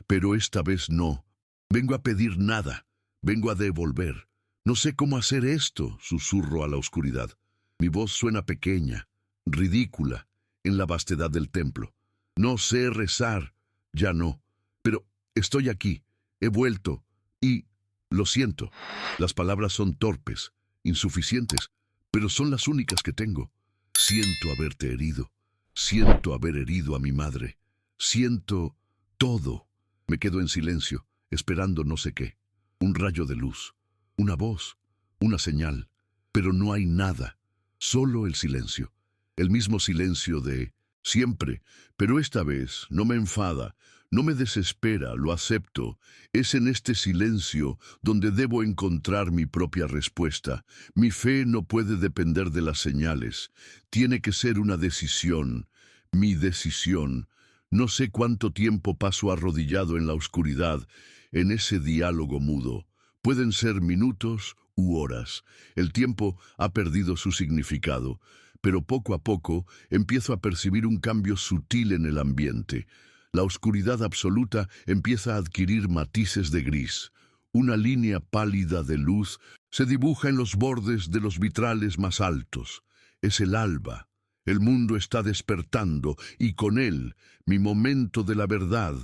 Pero esta vez no. Vengo a pedir nada, vengo a devolver. No sé cómo hacer esto, susurro a la oscuridad. Mi voz suena pequeña, ridícula, en la vastedad del templo. No sé rezar, ya no. Pero estoy aquí, he vuelto, y lo siento. Las palabras son torpes, insuficientes, pero son las únicas que tengo. Siento haberte herido. Siento haber herido a mi madre. Siento todo. Me quedo en silencio, esperando no sé qué. Un rayo de luz, una voz, una señal. Pero no hay nada, solo el silencio. El mismo silencio de siempre, pero esta vez no me enfada, no me desespera, lo acepto. Es en este silencio donde debo encontrar mi propia respuesta. Mi fe no puede depender de las señales. Tiene que ser una decisión. Mi decisión. No sé cuánto tiempo paso arrodillado en la oscuridad, en ese diálogo mudo. Pueden ser minutos u horas. El tiempo ha perdido su significado, pero poco a poco empiezo a percibir un cambio sutil en el ambiente. La oscuridad absoluta empieza a adquirir matices de gris. Una línea pálida de luz se dibuja en los bordes de los vitrales más altos. Es el alba. El mundo está despertando y con él mi momento de la verdad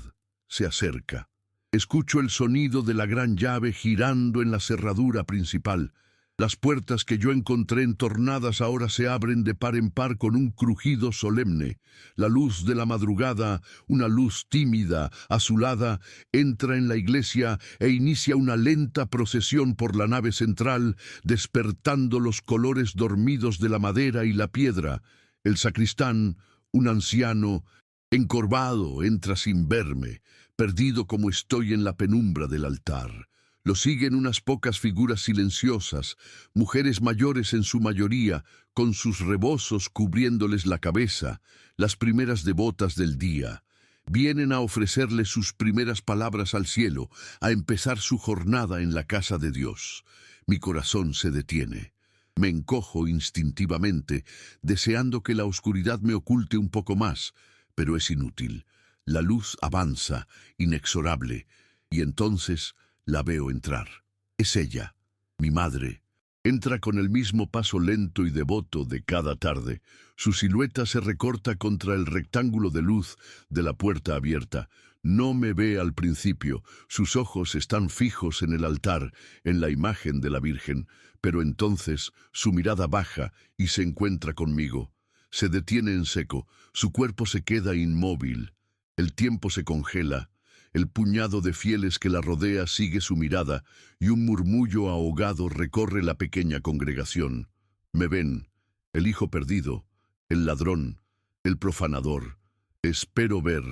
se acerca. Escucho el sonido de la gran llave girando en la cerradura principal. Las puertas que yo encontré entornadas ahora se abren de par en par con un crujido solemne. La luz de la madrugada, una luz tímida, azulada, entra en la iglesia e inicia una lenta procesión por la nave central, despertando los colores dormidos de la madera y la piedra. El sacristán, un anciano, encorvado, entra sin verme, perdido como estoy en la penumbra del altar. Lo siguen unas pocas figuras silenciosas, mujeres mayores en su mayoría, con sus rebozos cubriéndoles la cabeza, las primeras devotas del día. Vienen a ofrecerle sus primeras palabras al cielo, a empezar su jornada en la casa de Dios. Mi corazón se detiene. Me encojo instintivamente, deseando que la oscuridad me oculte un poco más, pero es inútil. La luz avanza, inexorable, y entonces la veo entrar. Es ella, mi madre. Entra con el mismo paso lento y devoto de cada tarde. Su silueta se recorta contra el rectángulo de luz de la puerta abierta. No me ve al principio. Sus ojos están fijos en el altar, en la imagen de la Virgen. Pero entonces su mirada baja y se encuentra conmigo. Se detiene en seco. Su cuerpo se queda inmóvil. El tiempo se congela. El puñado de fieles que la rodea sigue su mirada y un murmullo ahogado recorre la pequeña congregación. Me ven, el hijo perdido, el ladrón, el profanador. Espero ver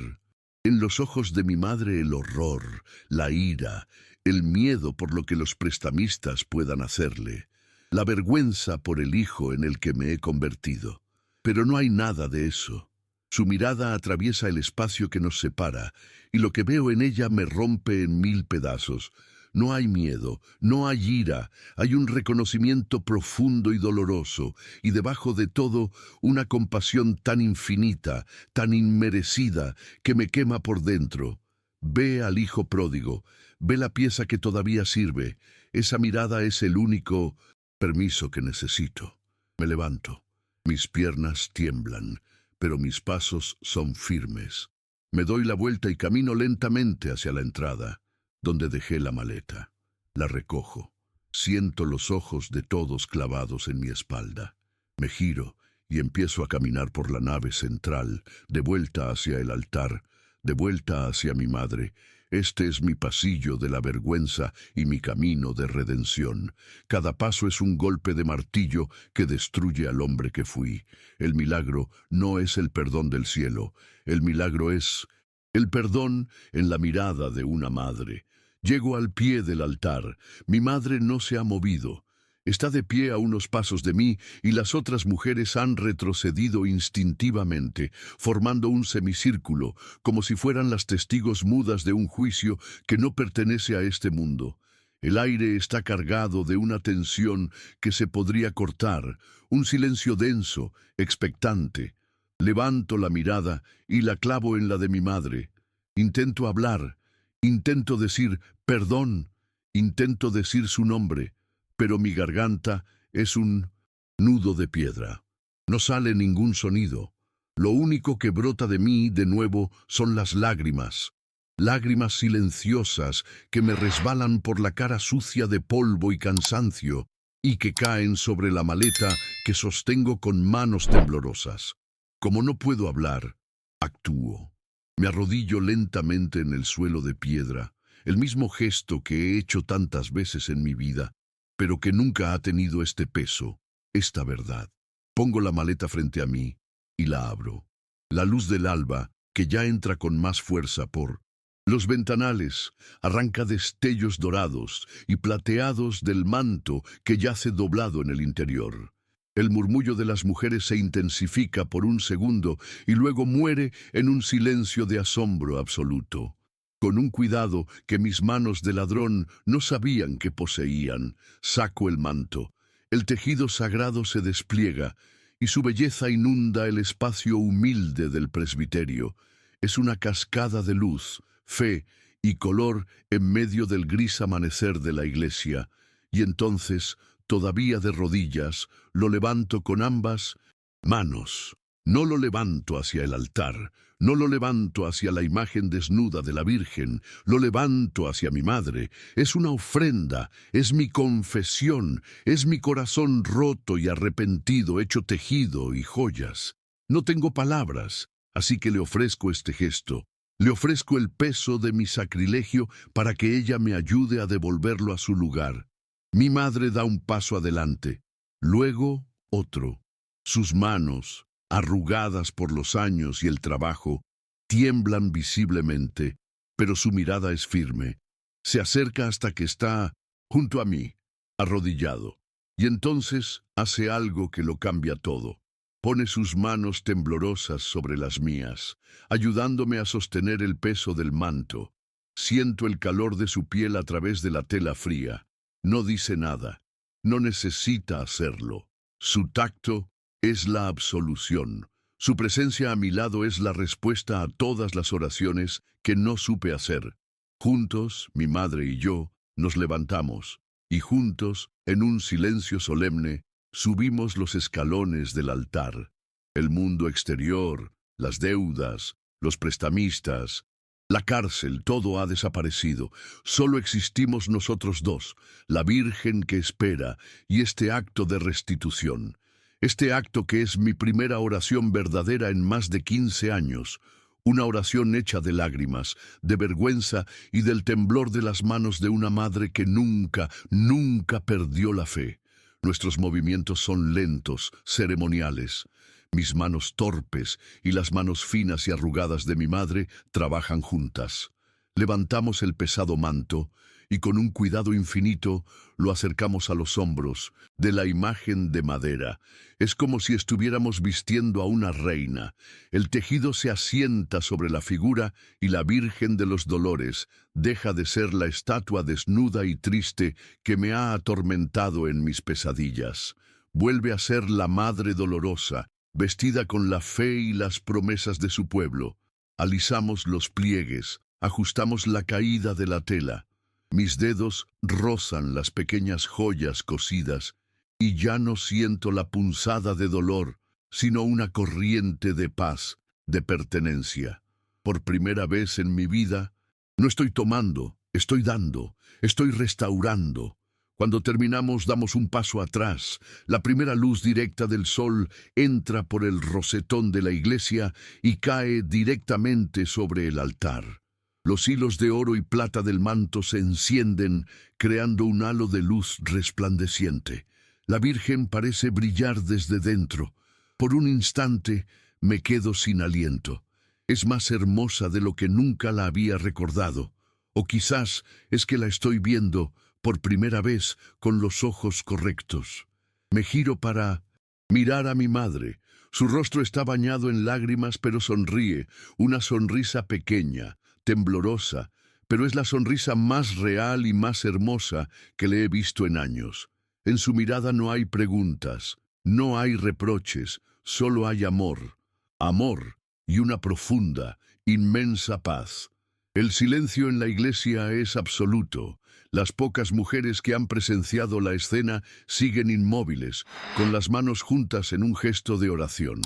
en los ojos de mi madre el horror, la ira, el miedo por lo que los prestamistas puedan hacerle, la vergüenza por el hijo en el que me he convertido. Pero no hay nada de eso. Su mirada atraviesa el espacio que nos separa, y lo que veo en ella me rompe en mil pedazos. No hay miedo, no hay ira, hay un reconocimiento profundo y doloroso, y debajo de todo una compasión tan infinita, tan inmerecida, que me quema por dentro. Ve al hijo pródigo, ve la pieza que todavía sirve. Esa mirada es el único permiso que necesito. Me levanto, mis piernas tiemblan, pero mis pasos son firmes. Me doy la vuelta y camino lentamente hacia la entrada, donde dejé la maleta. La recojo. Siento los ojos de todos clavados en mi espalda. Me giro y empiezo a caminar por la nave central, de vuelta hacia el altar, de vuelta hacia mi madre. Este es mi pasillo de la vergüenza y mi camino de redención. Cada paso es un golpe de martillo que destruye al hombre que fui. El milagro no es el perdón del cielo. El milagro es el perdón en la mirada de una madre. Llego al pie del altar. Mi madre no se ha movido. Está de pie a unos pasos de mí y las otras mujeres han retrocedido instintivamente, formando un semicírculo, como si fueran las testigos mudas de un juicio que no pertenece a este mundo. El aire está cargado de una tensión que se podría cortar, un silencio denso, expectante. Levanto la mirada y la clavo en la de mi madre. Intento hablar, intento decir perdón, intento decir su nombre, pero mi garganta es un nudo de piedra. No sale ningún sonido. Lo único que brota de mí, de nuevo, son las lágrimas. Lágrimas silenciosas que me resbalan por la cara sucia de polvo y cansancio y que caen sobre la maleta que sostengo con manos temblorosas. Como no puedo hablar, actúo. Me arrodillo lentamente en el suelo de piedra, el mismo gesto que he hecho tantas veces en mi vida, pero que nunca ha tenido este peso, esta verdad. Pongo la maleta frente a mí y la abro. La luz del alba, que ya entra con más fuerza por los ventanales, arranca destellos dorados y plateados del manto que yace doblado en el interior. El murmullo de las mujeres se intensifica por un segundo y luego muere en un silencio de asombro absoluto. Con un cuidado que mis manos de ladrón no sabían que poseían, saco el manto. El tejido sagrado se despliega y su belleza inunda el espacio humilde del presbiterio. Es una cascada de luz, fe y color en medio del gris amanecer de la iglesia, y entonces, todavía de rodillas, lo levanto con ambas manos. No lo levanto hacia el altar, no lo levanto hacia la imagen desnuda de la Virgen, lo levanto hacia mi madre. Es una ofrenda, es mi confesión, es mi corazón roto y arrepentido, hecho tejido y joyas. No tengo palabras, así que le ofrezco este gesto. Le ofrezco el peso de mi sacrilegio para que ella me ayude a devolverlo a su lugar. Mi madre da un paso adelante, luego otro. Sus manos, arrugadas por los años y el trabajo, tiemblan visiblemente, pero su mirada es firme. Se acerca hasta que está junto a mí, arrodillado, y entonces hace algo que lo cambia todo. Pone sus manos temblorosas sobre las mías, ayudándome a sostener el peso del manto. Siento el calor de su piel a través de la tela fría. No dice nada. No necesita hacerlo. Su tacto es la absolución. Su presencia a mi lado es la respuesta a todas las oraciones que no supe hacer. Juntos, mi madre y yo, nos levantamos, y juntos, en un silencio solemne, subimos los escalones del altar. El mundo exterior, las deudas, los prestamistas, la cárcel, todo ha desaparecido. Solo existimos nosotros dos, la Virgen que espera y este acto de restitución. Este acto que es mi primera oración verdadera en más de 15 años. Una oración hecha de lágrimas, de vergüenza y del temblor de las manos de una madre que nunca, nunca perdió la fe. Nuestros movimientos son lentos, ceremoniales. Mis manos torpes y las manos finas y arrugadas de mi madre trabajan juntas. Levantamos el pesado manto y con un cuidado infinito lo acercamos a los hombros de la imagen de madera. Es como si estuviéramos vistiendo a una reina. El tejido se asienta sobre la figura y la Virgen de los Dolores deja de ser la estatua desnuda y triste que me ha atormentado en mis pesadillas. Vuelve a ser la Madre Dolorosa, vestida con la fe y las promesas de su pueblo. Alisamos los pliegues, ajustamos la caída de la tela. Mis dedos rozan las pequeñas joyas cosidas y ya no siento la punzada de dolor, sino una corriente de paz, de pertenencia. Por primera vez en mi vida, no estoy tomando, estoy dando, estoy restaurando. Cuando terminamos, damos un paso atrás. La primera luz directa del sol entra por el rosetón de la iglesia y cae directamente sobre el altar. Los hilos de oro y plata del manto se encienden, creando un halo de luz resplandeciente. La Virgen parece brillar desde dentro. Por un instante me quedo sin aliento. Es más hermosa de lo que nunca la había recordado. O quizás es que la estoy viendo por primera vez con los ojos correctos. Me giro para mirar a mi madre. Su rostro está bañado en lágrimas, pero sonríe, una sonrisa pequeña, temblorosa, pero es la sonrisa más real y más hermosa que le he visto en años. En su mirada no hay preguntas, no hay reproches, solo hay amor. Amor y una profunda, inmensa paz. El silencio en la iglesia es absoluto. Las pocas mujeres que han presenciado la escena siguen inmóviles, con las manos juntas en un gesto de oración.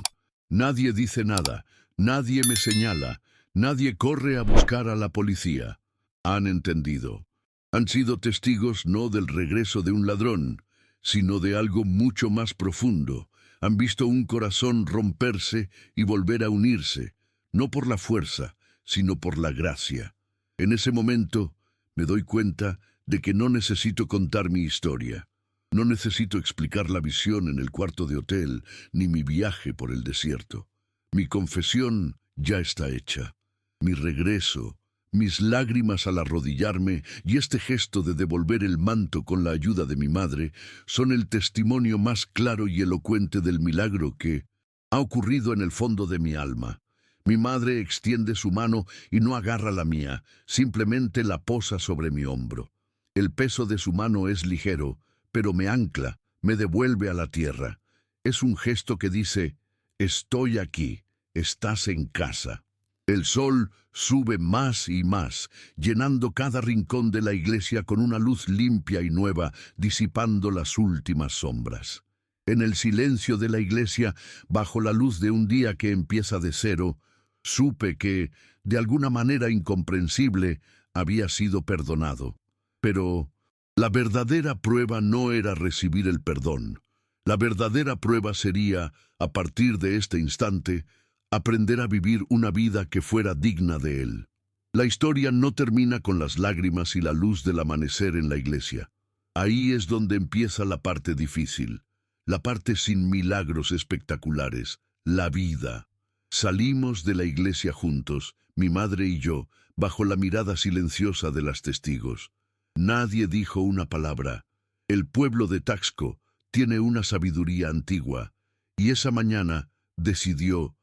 Nadie dice nada, nadie me señala, nadie corre a buscar a la policía. Han entendido. Han sido testigos no del regreso de un ladrón, sino de algo mucho más profundo. Han visto un corazón romperse y volver a unirse, no por la fuerza, sino por la gracia. En ese momento me doy cuenta de que no necesito contar mi historia. No necesito explicar la visión en el cuarto de hotel, ni mi viaje por el desierto. Mi confesión ya está hecha. Mi regreso, mis lágrimas al arrodillarme y este gesto de devolver el manto con la ayuda de mi madre son el testimonio más claro y elocuente del milagro que ha ocurrido en el fondo de mi alma. Mi madre extiende su mano y no agarra la mía, simplemente la posa sobre mi hombro. El peso de su mano es ligero, pero me ancla, me devuelve a la tierra. Es un gesto que dice, estoy aquí, estás en casa. El sol sube más y más, llenando cada rincón de la iglesia con una luz limpia y nueva, disipando las últimas sombras. En el silencio de la iglesia, bajo la luz de un día que empieza de cero, supe que, de alguna manera incomprensible, había sido perdonado. Pero la verdadera prueba no era recibir el perdón. La verdadera prueba sería, a partir de este instante, aprender a vivir una vida que fuera digna de él. La historia no termina con las lágrimas y la luz del amanecer en la iglesia. Ahí es donde empieza la parte difícil, la parte sin milagros espectaculares, la vida. Salimos de la iglesia juntos, mi madre y yo, bajo la mirada silenciosa de las testigos. Nadie dijo una palabra. El pueblo de Taxco tiene una sabiduría antigua, y esa mañana decidió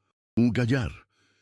callar.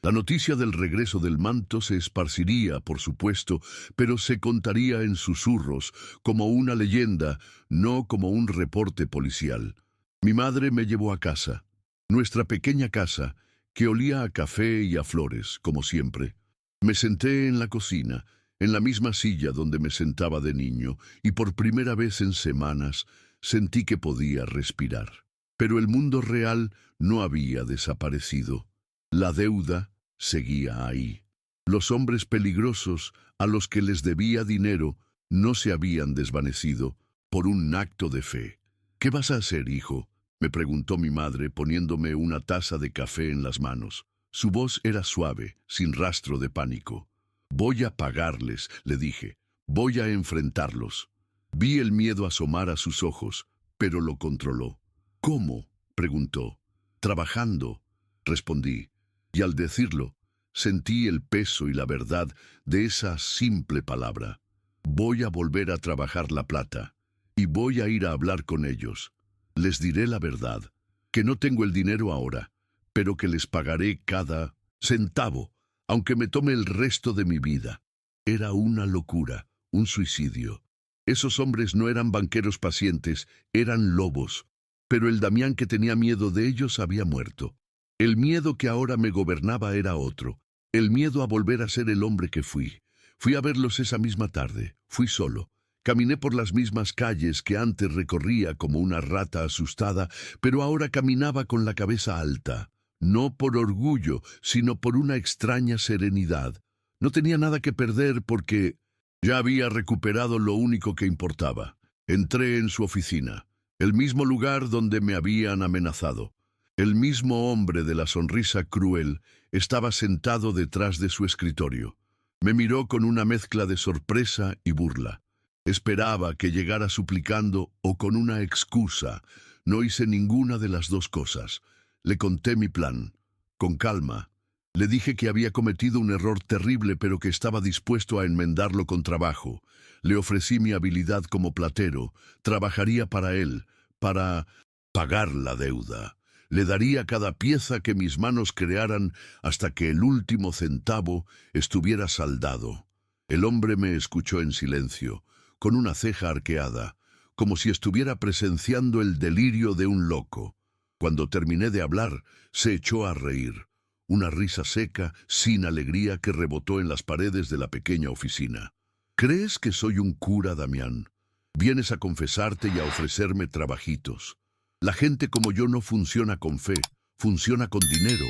La noticia del regreso del manto se esparciría, por supuesto, pero se contaría en susurros, como una leyenda, no como un reporte policial. Mi madre me llevó a casa, nuestra pequeña casa, que olía a café y a flores, como siempre. Me senté en la cocina, en la misma silla donde me sentaba de niño, y por primera vez en semanas sentí que podía respirar. Pero el mundo real no había desaparecido. La deuda seguía ahí. Los hombres peligrosos a los que les debía dinero no se habían desvanecido por un acto de fe. ¿Qué vas a hacer, hijo?, me preguntó mi madre poniéndome una taza de café en las manos. Su voz era suave, sin rastro de pánico. Voy a pagarles, le dije. Voy a enfrentarlos. Vi el miedo asomar a sus ojos, pero lo controló. ¿Cómo?, preguntó. Trabajando, respondí. Y al decirlo, sentí el peso y la verdad de esa simple palabra. Voy a volver a trabajar la plata, y voy a ir a hablar con ellos. Les diré la verdad, que no tengo el dinero ahora, pero que les pagaré cada centavo, aunque me tome el resto de mi vida. Era una locura, un suicidio. Esos hombres no eran banqueros pacientes, eran lobos, pero el Damián que tenía miedo de ellos había muerto. El miedo que ahora me gobernaba era otro, el miedo a volver a ser el hombre que fui. Fui a verlos esa misma tarde, fui solo. Caminé por las mismas calles que antes recorría como una rata asustada, pero ahora caminaba con la cabeza alta, no por orgullo, sino por una extraña serenidad. No tenía nada que perder porque ya había recuperado lo único que importaba. Entré en su oficina, el mismo lugar donde me habían amenazado. El mismo hombre de la sonrisa cruel estaba sentado detrás de su escritorio. Me miró con una mezcla de sorpresa y burla. Esperaba que llegara suplicando o con una excusa. No hice ninguna de las dos cosas. Le conté mi plan. Con calma. Le dije que había cometido un error terrible, pero que estaba dispuesto a enmendarlo con trabajo. Le ofrecí mi habilidad como platero. Trabajaría para él, para pagar la deuda. Le daría cada pieza que mis manos crearan hasta que el último centavo estuviera saldado. El hombre me escuchó en silencio, con una ceja arqueada, como si estuviera presenciando el delirio de un loco. Cuando terminé de hablar, se echó a reír, una risa seca, sin alegría, que rebotó en las paredes de la pequeña oficina. ¿Crees que soy un cura, Damián? Vienes a confesarte y a ofrecerme trabajitos. La gente como yo no funciona con fe, funciona con dinero,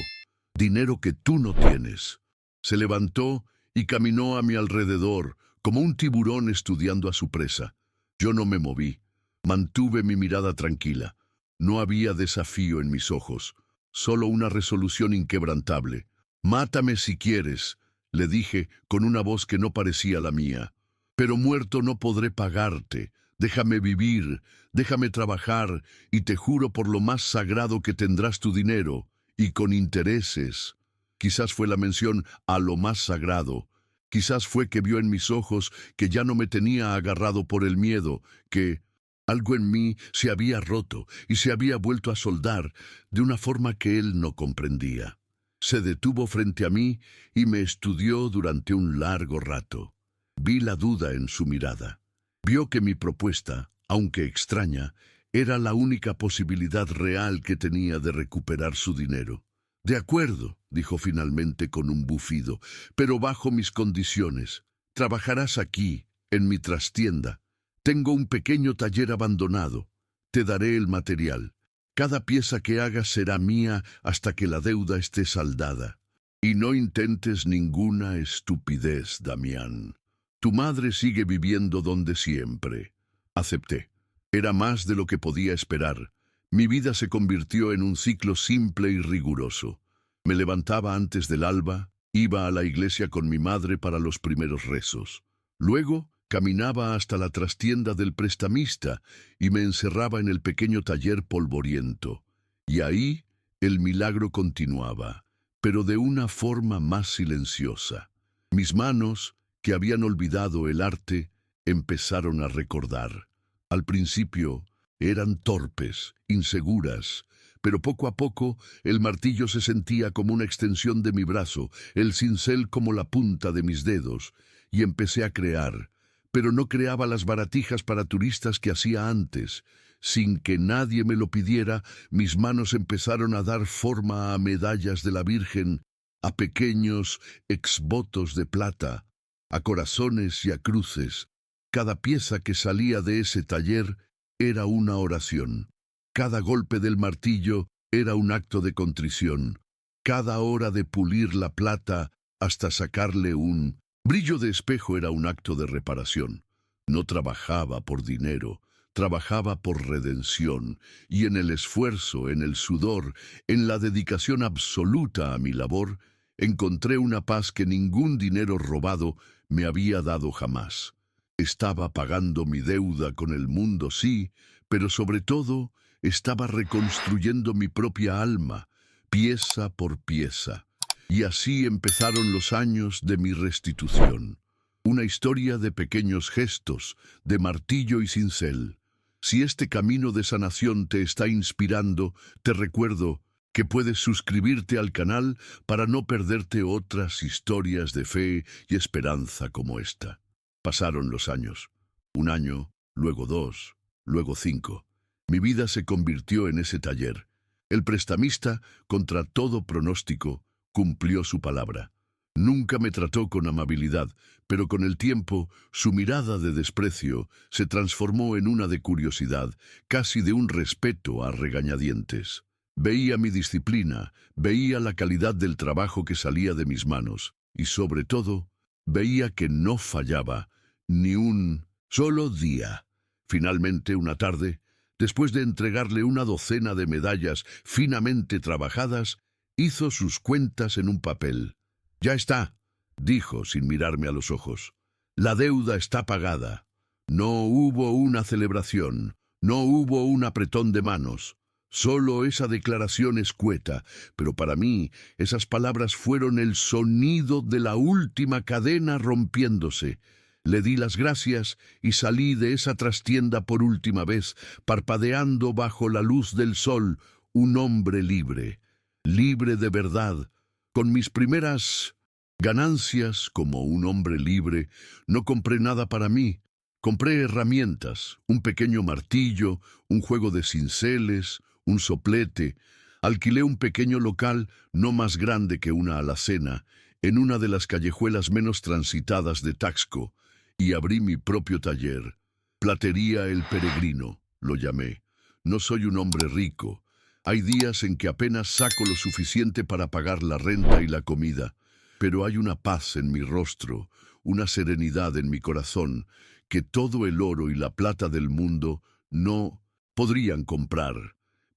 dinero que tú no tienes. Se levantó y caminó a mi alrededor, como un tiburón estudiando a su presa. Yo no me moví, mantuve mi mirada tranquila. No había desafío en mis ojos, solo una resolución inquebrantable. «Mátame si quieres», le dije con una voz que no parecía la mía. «Pero muerto no podré pagarte. Déjame vivir, déjame trabajar, y te juro por lo más sagrado que tendrás tu dinero, y con intereses». Quizás fue la mención a lo más sagrado. Quizás fue que vio en mis ojos que ya no me tenía agarrado por el miedo, que algo en mí se había roto y se había vuelto a soldar de una forma que él no comprendía. Se detuvo frente a mí y me estudió durante un largo rato. Vi la duda en su mirada. Vio que mi propuesta, aunque extraña, era la única posibilidad real que tenía de recuperar su dinero. «De acuerdo», dijo finalmente con un bufido, «pero bajo mis condiciones. Trabajarás aquí, en mi trastienda. Tengo un pequeño taller abandonado. Te daré el material. Cada pieza que hagas será mía hasta que la deuda esté saldada. Y no intentes ninguna estupidez, Damián. Tu madre sigue viviendo donde siempre». Acepté. Era más de lo que podía esperar. Mi vida se convirtió en un ciclo simple y riguroso. Me levantaba antes del alba, iba a la iglesia con mi madre para los primeros rezos. Luego caminaba hasta la trastienda del prestamista y me encerraba en el pequeño taller polvoriento. Y ahí el milagro continuaba, pero de una forma más silenciosa. Mis manos, que habían olvidado el arte, empezaron a recordar. Al principio eran torpes, inseguras, pero poco a poco el martillo se sentía como una extensión de mi brazo, el cincel como la punta de mis dedos, y empecé a crear. Pero no creaba las baratijas para turistas que hacía antes. Sin que nadie me lo pidiera, mis manos empezaron a dar forma a medallas de la Virgen, a pequeños exvotos de plata, a corazones y a cruces. Cada pieza que salía de ese taller era una oración. Cada golpe del martillo era un acto de contrición. Cada hora de pulir la plata hasta sacarle un brillo de espejo era un acto de reparación. No trabajaba por dinero, trabajaba por redención, y en el esfuerzo, en el sudor, en la dedicación absoluta a mi labor, encontré una paz que ningún dinero robado me había dado jamás. Estaba pagando mi deuda con el mundo, sí, pero sobre todo estaba reconstruyendo mi propia alma, pieza por pieza. Y así empezaron los años de mi restitución. Una historia de pequeños gestos, de martillo y cincel. Si este camino de sanación te está inspirando, te recuerdo que puedes suscribirte al canal para no perderte otras historias de fe y esperanza como esta. Pasaron los años. 1 año, luego 2, luego 5. Mi vida se convirtió en ese taller. El prestamista, contra todo pronóstico, cumplió su palabra. Nunca me trató con amabilidad, pero con el tiempo su mirada de desprecio se transformó en una de curiosidad, casi de un respeto a regañadientes. Veía mi disciplina, veía la calidad del trabajo que salía de mis manos, y sobre todo, veía que no fallaba ni un solo día. Finalmente, una tarde, después de entregarle una docena de medallas finamente trabajadas, hizo sus cuentas en un papel. «Ya está», dijo sin mirarme a los ojos. «La deuda está pagada». No hubo una celebración, no hubo un apretón de manos. Solo esa declaración escueta, pero para mí esas palabras fueron el sonido de la última cadena rompiéndose. Le di las gracias y salí de esa trastienda por última vez, parpadeando bajo la luz del sol, un hombre libre, libre de verdad, con mis primeras Ganancias, como un hombre libre, no compré nada para mí. Compré herramientas, un pequeño martillo, un juego de cinceles, un soplete. Alquilé un pequeño local no más grande que una alacena, en una de las callejuelas menos transitadas de Taxco, y abrí mi propio taller. Platería El Peregrino, lo llamé. No soy un hombre rico. Hay días en que apenas saco lo suficiente para pagar la renta y la comida, pero hay una paz en mi rostro, una serenidad en mi corazón, que todo el oro y la plata del mundo no podrían comprar.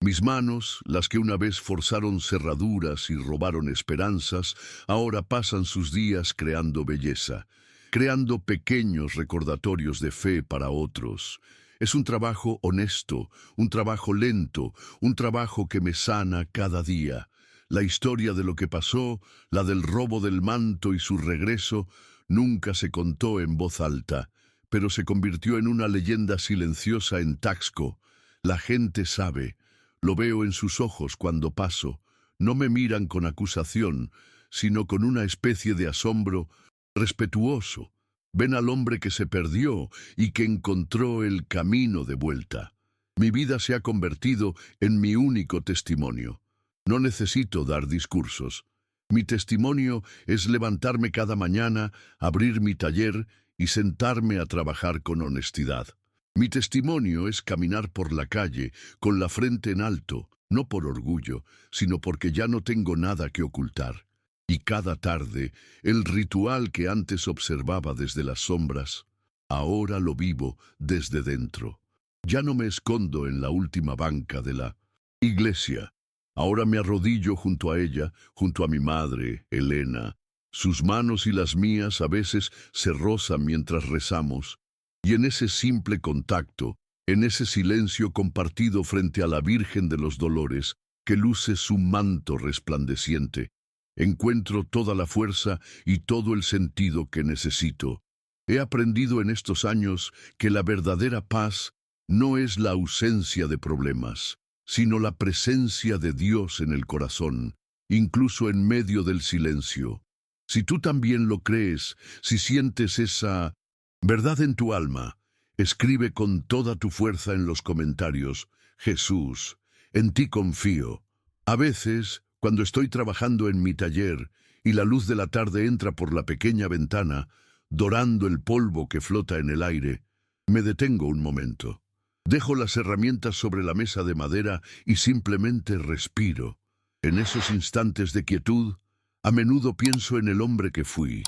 Mis manos, las que una vez forzaron cerraduras y robaron esperanzas, ahora pasan sus días creando belleza, creando pequeños recordatorios de fe para otros. Es un trabajo honesto, un trabajo lento, un trabajo que me sana cada día. La historia de lo que pasó, la del robo del manto y su regreso, nunca se contó en voz alta, pero se convirtió en una leyenda silenciosa en Taxco. La gente sabe, lo veo en sus ojos cuando paso. No me miran con acusación, sino con una especie de asombro respetuoso. Ven al hombre que se perdió y que encontró el camino de vuelta. Mi vida se ha convertido en mi único testimonio. No necesito dar discursos. Mi testimonio es levantarme cada mañana, abrir mi taller y sentarme a trabajar con honestidad. Mi testimonio es caminar por la calle con la frente en alto, no por orgullo, sino porque ya no tengo nada que ocultar. Y cada tarde, el ritual que antes observaba desde las sombras, ahora lo vivo desde dentro. Ya no me escondo en la última banca de la iglesia. Ahora me arrodillo junto a ella, junto a mi madre, Elena. Sus manos y las mías a veces se rozan mientras rezamos, y en ese simple contacto, en ese silencio compartido frente a la Virgen de los Dolores, que luce su manto resplandeciente, encuentro toda la fuerza y todo el sentido que necesito. He aprendido en estos años que la verdadera paz no es la ausencia de problemas, sino la presencia de Dios en el corazón, incluso en medio del silencio. Si tú también lo crees, si sientes esa verdad en tu alma, escribe con toda tu fuerza en los comentarios: Jesús, en ti confío. A veces, cuando estoy trabajando en mi taller y la luz de la tarde entra por la pequeña ventana, dorando el polvo que flota en el aire, me detengo un momento. Dejo las herramientas sobre la mesa de madera y simplemente respiro. En esos instantes de quietud, a menudo pienso en el hombre que fui,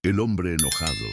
el hombre enojado,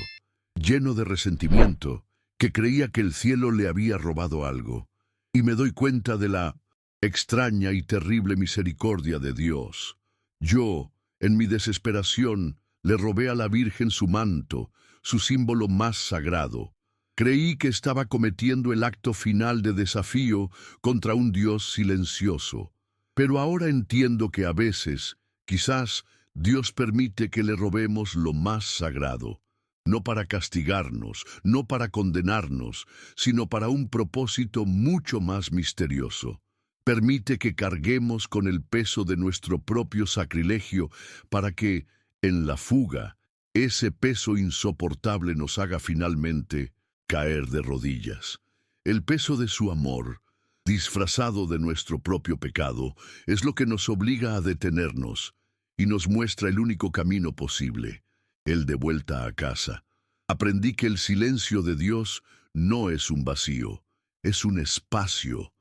lleno de resentimiento, que creía que el cielo le había robado algo, y me doy cuenta de la extraña y terrible misericordia de Dios. Yo, en mi desesperación, le robé a la Virgen su manto, su símbolo más sagrado. Creí que estaba cometiendo el acto final de desafío contra un Dios silencioso. Pero ahora entiendo que a veces, quizás, Dios permite que le robemos lo más sagrado, no para castigarnos, no para condenarnos, sino para un propósito mucho más misterioso. Permite que carguemos con el peso de nuestro propio sacrilegio para que, en la fuga, ese peso insoportable nos haga finalmente caer de rodillas. El peso de su amor, disfrazado de nuestro propio pecado, es lo que nos obliga a detenernos y nos muestra el único camino posible, el de vuelta a casa. Aprendí que el silencio de Dios no es un vacío, es un espacio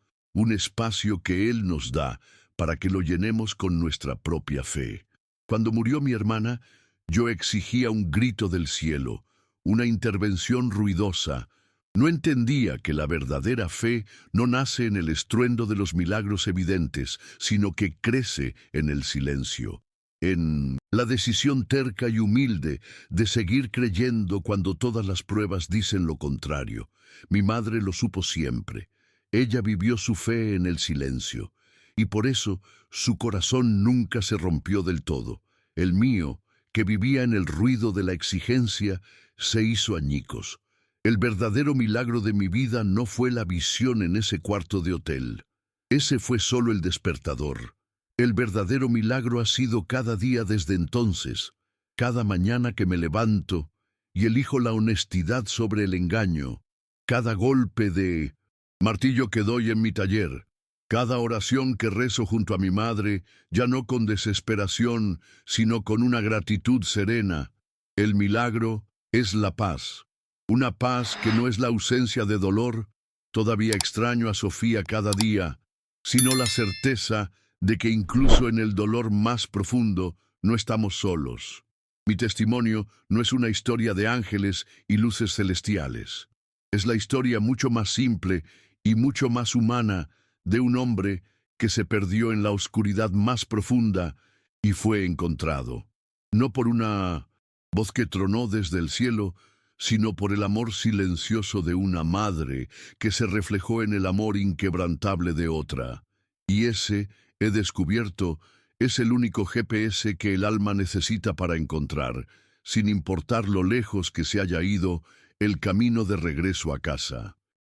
que Él nos da para que lo llenemos con nuestra propia fe. Cuando murió mi hermana, yo exigía un grito del cielo, una intervención ruidosa. No entendía que la verdadera fe no nace en el estruendo de los milagros evidentes, sino que crece en el silencio, en la decisión terca y humilde de seguir creyendo cuando todas las pruebas dicen lo contrario. Mi madre lo supo siempre. Ella vivió su fe en el silencio, y por eso su corazón nunca se rompió del todo. El mío, que vivía en el ruido de la exigencia, se hizo añicos. El verdadero milagro de mi vida no fue la visión en ese cuarto de hotel. Ese fue solo el despertador. El verdadero milagro ha sido cada día desde entonces. cada mañana que me levanto y elijo la honestidad sobre el engaño, cada golpe de martillo que doy en mi taller, cada oración que rezo junto a mi madre, ya no con desesperación, sino con una gratitud serena. El milagro es la paz, una paz que no es la ausencia de dolor. Todavía extraño a Sofía cada día, sino la certeza de que incluso en el dolor más profundo no estamos solos. Mi testimonio no es una historia de ángeles y luces celestiales. Es la historia mucho más simple y mucho más humana de un hombre que se perdió en la oscuridad más profunda y fue encontrado, no por una voz que tronó desde el cielo, sino por el amor silencioso de una madre que se reflejó en el amor inquebrantable de otra. Y ese, he descubierto, es el único GPS que el alma necesita para encontrar, sin importar lo lejos que se haya ido, el camino de regreso a casa.